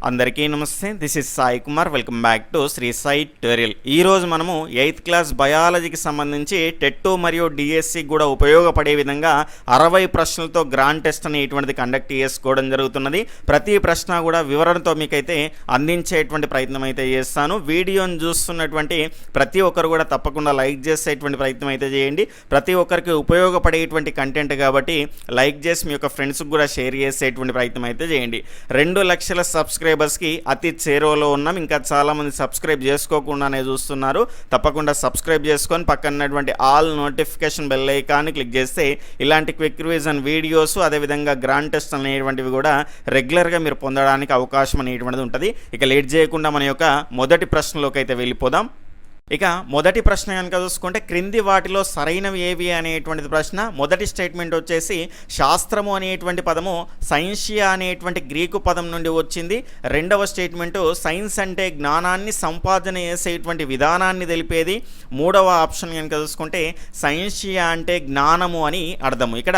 అందరికీ నమస్తే. This is Sai Kumar. Welcome back to Shri Sai tutorial. ఈరోజు మనము 8th క్లాస్ బయాలజీకి సంబంధించి టెట్ మరియు డిఎస్సి కూడా ఉపయోగపడే విధంగా 60 ప్రశ్నలతో గ్రాండ్ టెస్ట్ అనేటువంటిది కండక్ట్ చేసుకోవడం జరుగుతున్నది. ప్రతి ప్రశ్న కూడా వివరణతో మీకైతే అందించేటువంటి ప్రయత్నం అయితే చేస్తాను. వీడియోని చూస్తున్నటువంటి ప్రతి ఒక్కరు కూడా తప్పకుండా లైక్ చేసేటువంటి ప్రయత్నం అయితే చేయండి. ప్రతి ఒక్కరికి ఉపయోగపడేటువంటి కంటెంట్ కాబట్టి లైక్ చేసి మీ యొక్క ఫ్రెండ్స్కి కూడా షేర్ చేసేటువంటి ప్రయత్నం అయితే చేయండి. 2 లక్షల సబ్స్క్రైబర్స్కి అతి చేరువలో ఉన్నాం. ఇంకా చాలామంది సబ్స్క్రైబ్ చేసుకోకుండానే చూస్తున్నారు. తప్పకుండా సబ్స్క్రైబ్ చేసుకొని పక్కనటువంటి ఆల్ నోటిఫికేషన్ బెల్ ఐకాన్ని క్లిక్ చేస్తే ఇలాంటి క్విక్ రివిజన్ వీడియోస్ అదేవిధంగా గ్రాండ్ టెస్ట్ అనేటువంటివి కూడా రెగ్యులర్గా మీరు పొందడానికి అవకాశం అనేటువంటిది ఉంటుంది. ఇక లేట్ చేయకుండా మన యొక్క మొదటి ప్రశ్నలోకి అయితే వెళ్ళిపోదాం. ఇక మొదటి ప్రశ్న కనుక చూసుకుంటే క్రింది వాటిలో సరైనవి ఏవి అనేటువంటిది ప్రశ్న. మొదటి స్టేట్మెంట్ వచ్చేసి శాస్త్రము అనేటువంటి పదము సైన్షియా అనేటువంటి గ్రీకు పదం నుండి వచ్చింది. రెండవ స్టేట్మెంటు సైన్స్ అంటే జ్ఞానాన్ని సంపాదన చేసేటువంటి విధానాన్ని తెలిపేది. మూడవ ఆప్షన్ కనుక చూసుకుంటే సైన్షియా అంటే జ్ఞానము అని అర్థము. ఇక్కడ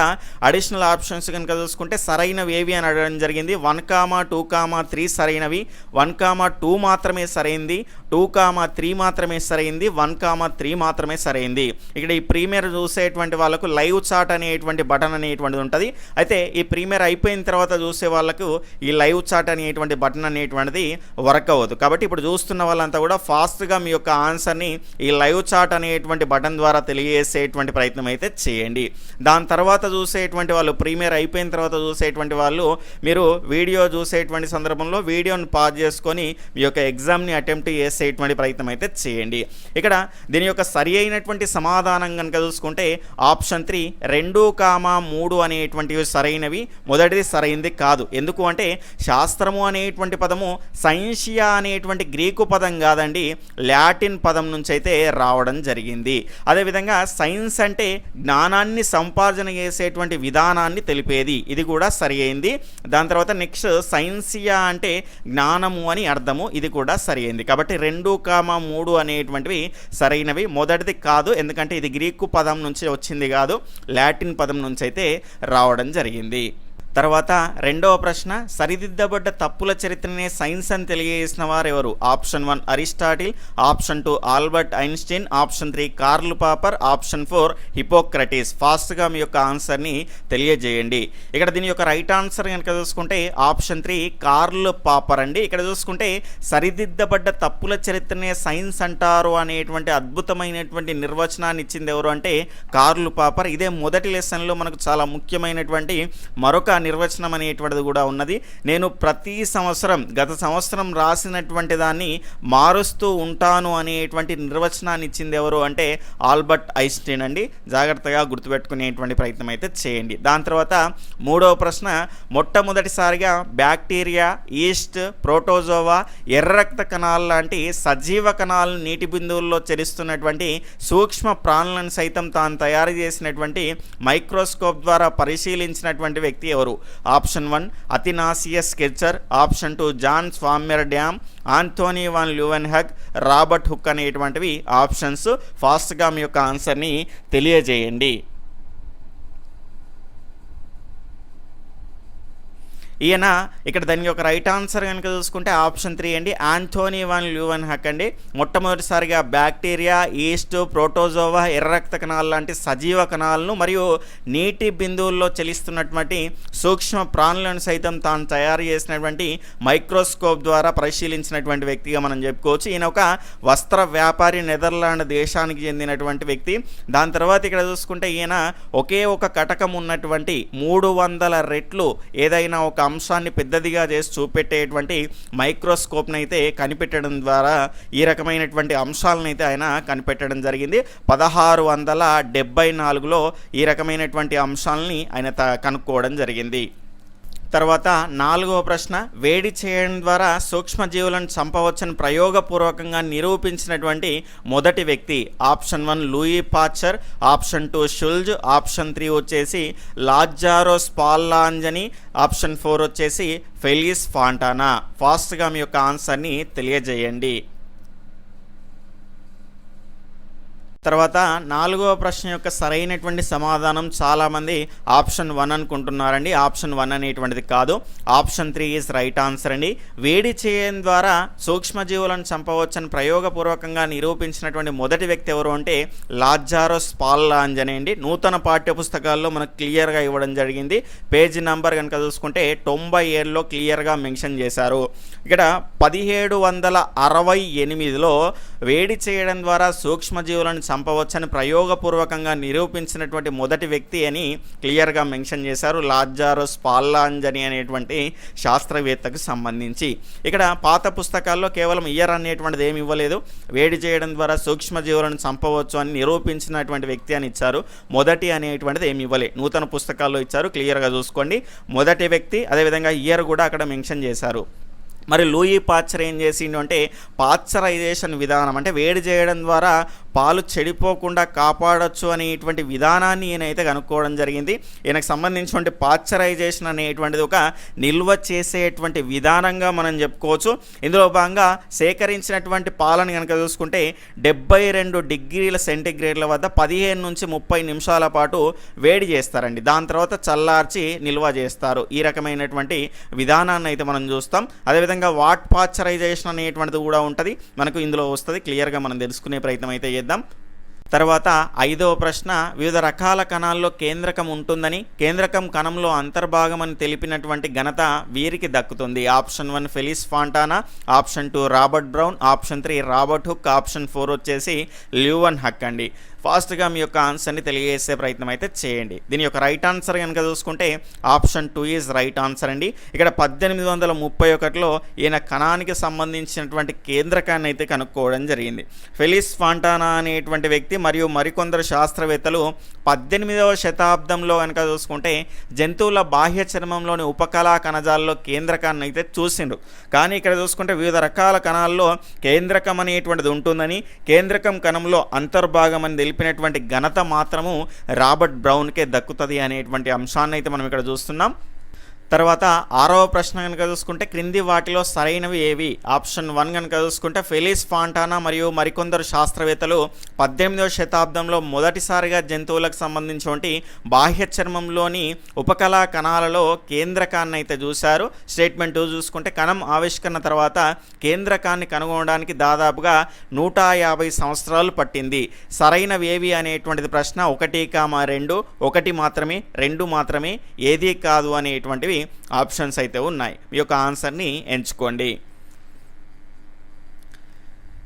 అడిషనల్ ఆప్షన్స్ కనుక చూసుకుంటే సరైనవి ఏవి అని అడగడం జరిగింది. 1,2,3 సరైనవి, 1,2 మాత్రమే సరైంది, 2,3 మాత్రమే సరైంది, 1,3 మాత్రమే సరైంది. ఇక్కడ ఈ ప్రీమియర్ చూసేటువంటి వాళ్ళకు లైవ్ చాట్ అనేటువంటి బటన్ అనేటువంటిది ఉంటుంది. అయితే ఈ ప్రీమియర్ అయిపోయిన తర్వాత చూసే వాళ్ళకు ఈ లైవ్ చాట్ అనేటువంటి బటన్ అనేటువంటిది వర్క్ అవ్వదు. కాబట్టి ఇప్పుడు చూస్తున్న వాళ్ళంతా కూడా ఫాస్ట్గా మీ యొక్క ఆన్సర్ని ఈ లైవ్ చాట్ అనేటువంటి బటన్ ద్వారా తెలియజేసేటువంటి ప్రయత్నం అయితే చేయండి. దాని తర్వాత చూసేటువంటి వాళ్ళు ప్రీమియర్ అయిపోయిన తర్వాత చూసేటువంటి వాళ్ళు మీరు వీడియో చూసేటువంటి సందర్భంలో వీడియోని పాజ్ చేసుకొని మీ యొక్క ఎగ్జామ్ని అటెంప్ట్ చేసేటువంటి ప్రయత్నం అయితే చేయండి. ఇక్కడ దీని యొక్క సరి అయినటువంటి సమాధానం కనుక చూసుకుంటే ఆప్షన్ 3 2,3 అనేటువంటివి సరైనవి. మొదటిది సరైనది కాదు. ఎందుకు అంటే శాస్త్రము అనేటువంటి పదము సైన్షియా అనేటువంటి గ్రీకు పదం కాదండి, లాటిన్ పదం నుంచి అయితే రావడం జరిగింది. అదేవిధంగా సైన్స్ అంటే జ్ఞానాన్ని సంపాదన చేసేటువంటి విధానాన్ని తెలిపేది, ఇది కూడా సరి అయింది. దాని తర్వాత నెక్స్ట్ సైన్సియా అంటే జ్ఞానము అని అర్థము, ఇది కూడా సరి అయింది. కాబట్టి 2,3 అనేటువంటివి సరైనవి. మొదటిది కాదు, ఎందుకంటే ఇది గ్రీకు పదం నుంచి వచ్చింది కాదు, లాటిన్ పదం నుంచి అయితే రావడం జరిగింది. తర్వాత రెండవ ప్రశ్న సరిదిద్దబడ్డ తప్పుల చరిత్రనే సైన్స్ అని తెలియజేసిన వారు ఎవరు? Option 1 Aristotle, option 2 Albert Einstein, option 3 Karl Popper, option 4 Hippocrates. ఫాస్ట్గా మీ యొక్క ఆన్సర్ని తెలియజేయండి. ఇక్కడ దీని యొక్క రైట్ ఆన్సర్ కనుక చూసుకుంటే ఆప్షన్ 3 కార్ల్ పాపర్ అండి. ఇక్కడ చూసుకుంటే సరిదిద్దబడ్డ తప్పుల చరిత్రనే సైన్స్ అంటారు అనేటువంటి అద్భుతమైనటువంటి నిర్వచనాన్ని ఇచ్చింది ఎవరు అంటే కార్ల్ పాపర్. ఇదే మొదటి లెసన్లో మనకు చాలా ముఖ్యమైనటువంటి మరొక నిర్వచనం అనేటువంటిది కూడా ఉన్నది. నేను ప్రతి సంవత్సరం గత సంవత్సరం రాసినటువంటి దాన్ని మారుస్తూ ఉంటాను అనేటువంటి నిర్వచనాన్ని ఇచ్చింది ఎవరు అంటే ఆల్బర్ట్ ఐన్స్టీన్ అండి. జాగ్రత్తగా గుర్తుపెట్టుకునేటువంటి ప్రయత్నం అయితే చేయండి. దాని తర్వాత మూడవ ప్రశ్న మొట్టమొదటిసారిగా బ్యాక్టీరియా, ఈస్ట్, ప్రోటోజోవా, ఎర్ర రక్త కణాలు లాంటి సజీవ కణాలను నీటి బిందువుల్లో చెరిస్తున్నటువంటి సూక్ష్మ ప్రాణులను సైతం తాను తయారు చేసినటువంటి మైక్రోస్కోప్ ద్వారా పరిశీలించినటువంటి వ్యక్తి ఎవరు? Option 1 Athanasius Kircher, option 2 Jan Swammerdam, Antonie van Leeuwenhoek, Robert Hooke అనేటువంటివి ఆప్షన్స్. ఫాస్ట్గా మీ యొక్క ఆన్సర్ని తెలియజేయండి. ఈయన ఇక్కడ దానికి ఒక రైట్ ఆన్సర్ కనుక చూసుకుంటే ఆప్షన్ 3 అండి, ఆంథోనీ వాన్ ల్యూవెన్హగ్ అండి. మొట్టమొదటిసారిగా బ్యాక్టీరియా, ఈస్ట్, ప్రోటోజోవా, ఎర్ర రక్త కణాలు లాంటి సజీవ కణాలను మరియు నీటి బిందువుల్లో చలిస్తున్నటువంటి సూక్ష్మ ప్రాణులను సైతం తాను తయారు చేసినటువంటి మైక్రోస్కోప్ ద్వారా పరిశీలించినటువంటి వ్యక్తిగా మనం చెప్పుకోవచ్చు. ఈయన ఒక వస్త్ర వ్యాపారి, నెదర్లాండ్ దేశానికి చెందినటువంటి వ్యక్తి. దాని తర్వాత ఇక్కడ చూసుకుంటే ఈయన ఒకే ఒక కటకం ఉన్నటువంటి 300 రెట్లు ఏదైనా ఒక అంశాన్ని పెద్దదిగా చేసి చూపెట్టేటువంటి మైక్రోస్కోప్ని అయితే కనిపెట్టడం ద్వారా ఈ రకమైనటువంటి అంశాలను అయితే ఆయన కనిపెట్టడం జరిగింది. 1674లో ఈ రకమైనటువంటి అంశాలని ఆయన కనుక్కోవడం జరిగింది. తర్వాత నాలుగవ ప్రశ్న వేడి చేయడం ద్వారా సూక్ష్మజీవులను చంపవచ్చని ప్రయోగపూర్వకంగా నిరూపించినటువంటి మొదటి వ్యక్తి? Option 1 Louis Pasteur, option 2 Schulze, option 3 వచ్చేసి లాజారో స్పాల్లాంజని, ఆప్షన్ 4 వచ్చేసి ఫెలిస్ ఫాంటానా. ఫాస్ట్గా మీ యొక్క ఆన్సర్ని తెలియజేయండి. తర్వాత 4వ ప్రశ్న యొక్క సరైనటువంటి సమాధానం చాలామంది ఆప్షన్ 1 అనుకుంటున్నారండి. ఆప్షన్ 1 అనేటువంటిది కాదు, ఆప్షన్ 3 ఈజ్ రైట్ ఆన్సర్ అండి. వేడి చేయడం ద్వారా సూక్ష్మజీవులను చంపవచ్చని ప్రయోగపూర్వకంగా నిరూపించినటువంటి మొదటి వ్యక్తి ఎవరు అంటే లాజారస్ పాల్లాంజనే అండి. నూతన పాఠ్య పుస్తకాల్లో మనకు క్లియర్గా ఇవ్వడం జరిగింది. పేజీ నంబర్ కనుక చూసుకుంటే 97లో క్లియర్గా మెన్షన్ చేశారు. ఇక్కడ 1768లో వేడి చేయడం ద్వారా సూక్ష్మజీవులను చంపవచ్చని ప్రయోగపూర్వకంగా నిరూపించినటువంటి మొదటి వ్యక్తి అని క్లియర్గా మెన్షన్ చేశారు, లాజారస్ పాల్లాంజని అనేటువంటి శాస్త్రవేత్తకు సంబంధించి. ఇక్కడ పాత పుస్తకాల్లో కేవలం ఇయర్ అనేటువంటిది ఏమి ఇవ్వలేదు, వేడి చేయడం ద్వారా సూక్ష్మజీవులను చంపవచ్చు అని నిరూపించినటువంటి వ్యక్తి అని ఇచ్చారు. మొదటి అనేటువంటిది ఏమి ఇవ్వలే, నూతన పుస్తకాల్లో ఇచ్చారు, క్లియర్గా చూసుకోండి. మొదటి వ్యక్తి, అదేవిధంగా ఇయర్ కూడా అక్కడ మెన్షన్ చేశారు. మరి లూయి పాశ్చర్ ఏం చేసిండు అంటే పాశ్చరైజేషన్ విధానం, అంటే వేడి చేయడం ద్వారా పాలు చెడిపోకుండా కాపాడొచ్చు అనేటువంటి విధానాన్ని ఈయనైతే కనుక్కోవడం జరిగింది. ఈయనకు సంబంధించినటువంటి పాశ్చరైజేషన్ అనేటువంటిది ఒక నిల్వ చేసేటువంటి విధానంగా మనం చెప్పుకోవచ్చు. ఇందులో భాగంగా సేకరించినటువంటి పాలను కనుక చూసుకుంటే 72 డిగ్రీల సెంటీగ్రేడ్ల వద్ద 15 నుంచి 30 నిమిషాల పాటు వేడి చేస్తారండి. దాని తర్వాత చల్లార్చి నిల్వ చేస్తారు. ఈ రకమైనటువంటి విధానాన్ని అయితే మనం చూస్తాం. అదేవిధంగా వాట్ పాశ్చరైజేషన్ అనేటువంటిది కూడా ఉంటుంది, మనకు ఇందులో వస్తుంది. క్లియర్గా మనం తెలుసుకునే ప్రయత్నం అయితే చేద్దాం. తర్వాత 5వ ప్రశ్న, వివిధ రకాల కణాల్లో కేంద్రకం ఉంటుందని కేంద్రకం కణంలో అంతర్భాగం అని తెలిపినటువంటి ఘనత వీరికి దక్కుతుంది. Option 1 Felice Fontana, option 2 Robert Brown, option 3 Robert Hooke, option 4 వచ్చేసి ల్యూవెన్ హక్ అండి. ఫాస్ట్గా మీ యొక్క ఆన్సర్ని తెలియజేసే ప్రయత్నం అయితే చేయండి. దీని యొక్క రైట్ ఆన్సర్ కనుక చూసుకుంటే ఆప్షన్ 2 ఈజ్ రైట్ ఆన్సర్ అండి. ఇక్కడ 1831లో ఈయన కణానికి సంబంధించినటువంటి కేంద్రకాన్ని అయితే కనుక్కోవడం జరిగింది. ఫెలిస్ ఫాంటానా అనేటువంటి వ్యక్తి మరియు మరికొందరు శాస్త్రవేత్తలు 18వ శతాబ్దంలో కనుక చూసుకుంటే జంతువుల బాహ్య చర్మంలోని ఉపకళా కణజాలలో కేంద్రకాన్ని అయితే చూసిండ్రు. కానీ ఇక్కడ చూసుకుంటే వివిధ రకాల కణాల్లో కేంద్రకం అనేటువంటిది ఉంటుందని, కేంద్రకం కణంలో అంతర్భాగం అని తెలిపినటువంటి ఘనత మాత్రము రాబర్ట్ బ్రౌన్కే దక్కుతుంది అనేటువంటి అంశాన్ని అయితే మనం ఇక్కడ చూస్తున్నాం. తర్వాత 6వ ప్రశ్న కనుక చూసుకుంటే క్రింది వాటిలో సరైనవి ఏవి? ఆప్షన్ 1 కనుక చూసుకుంటే ఫెలిస్ ఫాంటానా మరియు మరికొందరు శాస్త్రవేత్తలు 18వ శతాబ్దంలో మొదటిసారిగా జంతువులకు సంబంధించినటువంటి బాహ్య చర్మంలోని ఉపకళా కణాలలో కేంద్రకాన్ని అయితే చూశారు. స్టేట్మెంట్ 2 చూసుకుంటే కణం ఆవిష్కరణ తర్వాత కేంద్రకాన్ని కనుగొనడానికి దాదాపుగా 150 సంవత్సరాలు పట్టింది. సరైనవి ఏవి అనేటువంటిది ప్రశ్న. 1, 2, 1 మాత్రమే, 2 మాత్రమే, ఏది కాదు అనేటువంటివి ఆప్షన్స్ అయితే ఉన్నాయి. మీ యొక్క ఆన్సర్ని ఎంచుకోండి.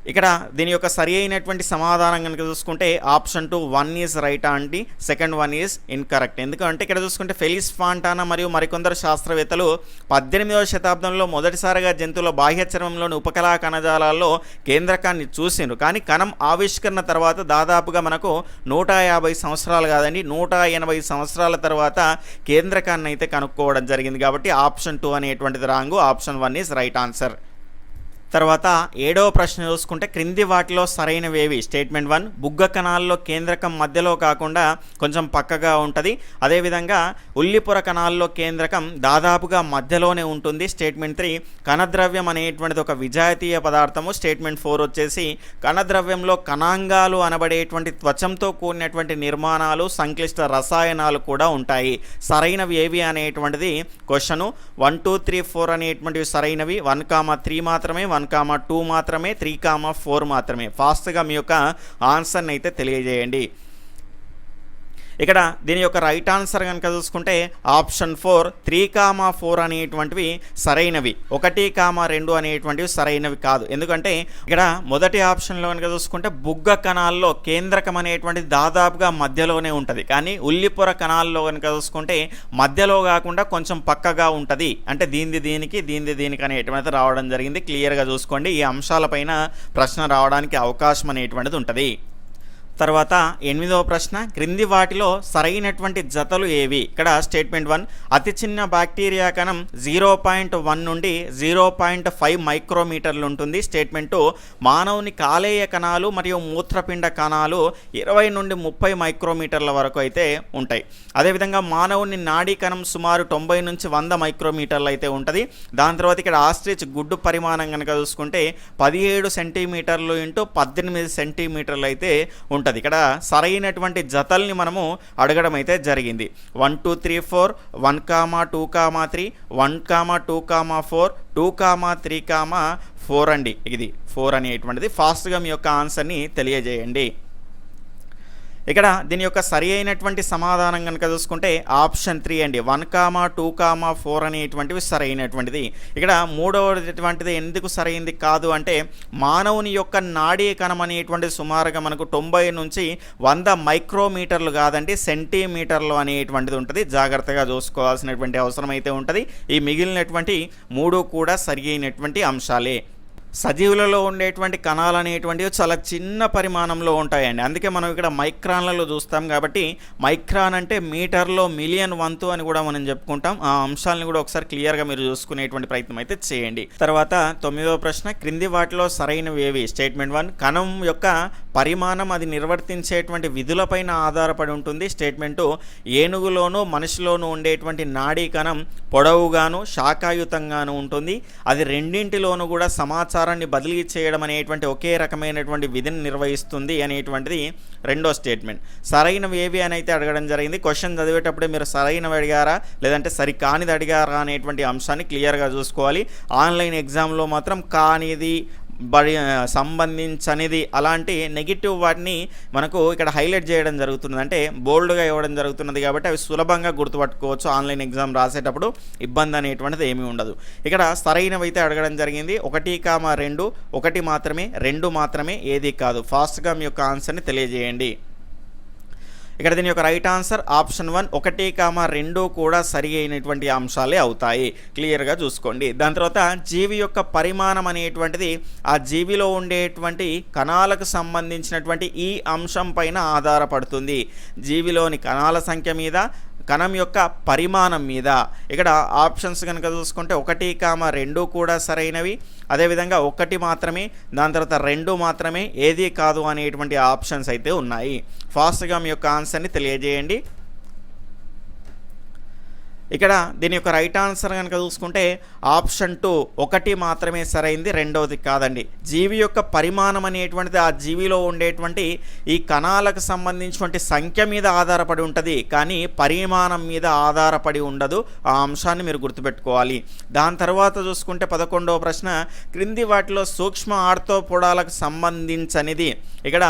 ఇక్కడ దీని యొక్క సరి అయినటువంటి సమాధానం కనుక చూసుకుంటే ఆప్షన్ 2 1 ఈజ్ రైట్ అండి, సెకండ్ 1 ఈజ్ ఇన్కరెక్ట్. ఎందుకంటే ఇక్కడ చూసుకుంటే ఫెలిస్ ఫాంటానా మరియు మరికొందరు శాస్త్రవేత్తలు 18వ శతాబ్దంలో మొదటిసారిగా జంతువుల బాహ్య చర్మంలోని ఉపకళా కణజాలాల్లో కేంద్రకాన్ని చూసిండ్రు. కానీ కణం ఆవిష్కరణ తర్వాత దాదాపుగా మనకు 150 సంవత్సరాలు కాదండి, 180 సంవత్సరాల తర్వాత కేంద్రకాన్ని అయితే కనుక్కోవడం జరిగింది. కాబట్టి ఆప్షన్ 2 అనేటువంటిది wrong, option 1 is right answer. తర్వాత 7వ ప్రశ్న చూసుకుంటే క్రింది వాటిలో సరైనవేవి? స్టేట్మెంట్ 1 బుగ్గ కణాల్లో కేంద్రకం మధ్యలో కాకుండా కొంచెం పక్కగా ఉంటుంది. అదేవిధంగా ఉల్లిపొర కణాల్లో కేంద్రకం దాదాపుగా మధ్యలోనే ఉంటుంది. స్టేట్మెంట్ 3 కణద్రవ్యం అనేటువంటిది ఒక విజాతీయ పదార్థము. స్టేట్మెంట్ 4 వచ్చేసి కణద్రవ్యంలో కణాంగాలు అనబడేటువంటి త్వచంతో కూడినటువంటి నిర్మాణాలు, సంక్లిష్ట రసాయనాలు కూడా ఉంటాయి. సరైనవి ఏవి అనేటువంటిది క్వశ్చను. 1, 2, 3, 4 అనేటువంటివి సరైనవి. 1, 3 మాత్రమే, 1, 2 మాత్రమే, 3, 4 మాత్రమే. ఫాస్ట్గా మీ యొక్క ఆన్సర్ని అయితే తెలియజేయండి. ఇక్కడ దీని యొక్క రైట్ ఆన్సర్ కనుక చూసుకుంటే ఆప్షన్ 4 3, 4 అనేటువంటివి సరైనవి. 1, 2 అనేటువంటివి సరైనవి కాదు. ఎందుకంటే ఇక్కడ మొదటి ఆప్షన్లో కనుక చూసుకుంటే బుగ్గ కణాల్లో కేంద్రకం అనేటువంటిది దాదాపుగా మధ్యలోనే ఉంటుంది. కానీ ఉల్లిపొర కణాల్లో కనుక చూసుకుంటే మధ్యలో కాకుండా కొంచెం పక్కగా ఉంటుంది. అంటే దీనికి అనేటువంటిది రావడం జరిగింది. క్లియర్గా చూసుకోండి. ఈ అంశాలపైన ప్రశ్న రావడానికి అవకాశం అనేటువంటిది ఉంటుంది. తర్వాత 8వ ప్రశ్న క్రింది వాటిలో సరైనటువంటి జతలు ఏవి? ఇక్కడ స్టేట్మెంట్ 1 అతి చిన్న బ్యాక్టీరియా కణం 0.1 నుండి 0.5 మైక్రోమీటర్లు ఉంటుంది. స్టేట్మెంట్ 2 మానవుని కాలేయ కణాలు మరియు మూత్రపిండ కణాలు 20 నుండి 30 మైక్రోమీటర్ల వరకు అయితే ఉంటాయి. అదేవిధంగా మానవుని నాడీ కణం సుమారు 90 నుంచి 100 మైక్రోమీటర్లు అయితే ఉంటుంది. దాని తర్వాత ఇక్కడ ఆస్ట్రిచ్ గుడ్డు పరిమాణం కనుక చూసుకుంటే 17 సెంటీమీటర్లు ఇంటూ 18 సెంటీమీటర్లు అయితే ఉంటుంది. ఉంటుంది. ఇక్కడ సరైనటువంటి జతల్ని మనము అడగడం అయితే జరిగింది. 1 2 3 4 1, 2, 3 1, 2, 4 2, 3, 4 అండి. ఇది 4 అనేటువంటిది. ఫాస్ట్గా మీ యొక్క ఆన్సర్ని తెలియజేయండి. ఇక్కడ దీని యొక్క సరి అయినటువంటి సమాధానం కనుక చూసుకుంటే ఆప్షన్ 3 అండి. 1, 2, 4 అనేటువంటివి సరైనటువంటిది. ఇక్కడ మూడవటువంటిది ఎందుకు సరైంది కాదు అంటే మానవుని యొక్క నాడీ కణం అనేటువంటి సుమారుగా మనకు 90 నుంచి 100 మైక్రోమీటర్లు కాదండి, సెంటీమీటర్లు అనేటువంటిది ఉంటుంది. జాగ్రత్తగా చూసుకోవాల్సినటువంటి అవసరం అయితే ఉంటుంది. ఈ మిగిలినటువంటి 3 కూడా సరి అయినటువంటి అంశాలే. సజీవులలో ఉండేటువంటి కణాలు అనేటువంటివి చాలా చిన్న పరిమాణంలో ఉంటాయండి. అందుకే మనం ఇక్కడ మైక్రాన్లలో చూస్తాం కాబట్టి మైక్రాన్ అంటే మీటర్లో మిలియన్ వంతు అని కూడా మనం చెప్పుకుంటాం. ఆ అంశాలను కూడా ఒకసారి క్లియర్గా మీరు చూసుకునేటువంటి ప్రయత్నం అయితే చేయండి. తర్వాత 9వ ప్రశ్న, క్రింది వాటిలో సరైనవి ఏవి? స్టేట్మెంట్ 1, కణం యొక్క పరిమాణం అది నిర్వర్తించేటువంటి విధులపైన ఆధారపడి ఉంటుంది. స్టేట్మెంట్ 2, ఏనుగులోను మనిషిలోనూ ఉండేటువంటి నాడీ కణం పొడవుగాను శాఖాయుతంగాను ఉంటుంది. అది రెండింటిలోనూ కూడా సమాచారాన్ని బదిలీ చేయడం అనేటువంటి ఒకే రకమైనటువంటి విధిని నిర్వహిస్తుంది అనేటువంటిది రెండో స్టేట్మెంట్. సరైనవి ఏవి అని అయితే అడగడం జరిగింది. క్వశ్చన్ చదివేటప్పుడే మీరు సరైనవి అడిగారా లేదంటే సరికానిది అడిగారా అనేటువంటి అంశాన్ని క్లియర్గా చూసుకోవాలి. ఆన్లైన్ ఎగ్జామ్లో మాత్రం కానిది సంబంధించనిది అలాంటి నెగిటివ్ వాటిని మనకు ఇక్కడ హైలైట్ చేయడం జరుగుతుంది, అంటే బోల్డ్గా ఇవ్వడం జరుగుతున్నది. కాబట్టి అవి సులభంగా గుర్తుపట్టుకోవచ్చు. ఆన్లైన్ ఎగ్జామ్ రాసేటప్పుడు ఇబ్బంది అనేటువంటిది ఏమీ ఉండదు. ఇక్కడ సరైనవి అయితే అడగడం జరిగింది. 1, 2 1 మాత్రమే, 2 మాత్రమే, ఏది కాదు. ఫాస్ట్గా మీ యొక్క ఆన్సర్ని తెలియజేయండి. ఇక్కడ దీని యొక్క రైట్ ఆన్సర్ ఆప్షన్ 1, 1, 2 కూడా సరి అయినటువంటి అంశాలే అవుతాయి. క్లియర్గా చూసుకోండి. దాని తర్వాత జీవి యొక్క పరిమాణం అనేటువంటిది ఆ జీవిలో ఉండేటువంటి కణాలకు సంబంధించినటువంటి ఈ అంశం పైన ఆధారపడుతుంది. జీవిలోని కణాల సంఖ్య మీద, కణం యొక్క పరిమాణం మీద. ఇక్కడ ఆప్షన్స్ కనుక చూసుకుంటే 1, 2 కూడా సరైనవి, అదేవిధంగా 1 మాత్రమే, దాని తర్వాత 2 మాత్రమే, ఏది కాదు అనేటువంటి ఆప్షన్స్ అయితే ఉన్నాయి. ఫాస్ట్గా మీ యొక్క ఆన్సర్ని తెలియజేయండి. ఇక్కడ దీని యొక్క రైట్ ఆన్సర్ కనుక చూసుకుంటే ఆప్షన్ 2, 1 మాత్రమే సరైంది, రెండవది కాదండి. జీవి యొక్క పరిమాణం అనేటువంటిది ఆ జీవిలో ఉండేటువంటి ఈ కణాలకు సంబంధించినటువంటి సంఖ్య మీద ఆధారపడి ఉంటుంది, కానీ పరిమాణం మీద ఆధారపడి ఉండదు. ఆ అంశాన్ని మీరు గుర్తుపెట్టుకోవాలి. దాని తర్వాత చూసుకుంటే 11వ ప్రశ్న, క్రింది వాటిలో సూక్ష్మ ఆర్థోపోడాలకు సంబంధించనిది. ఇక్కడ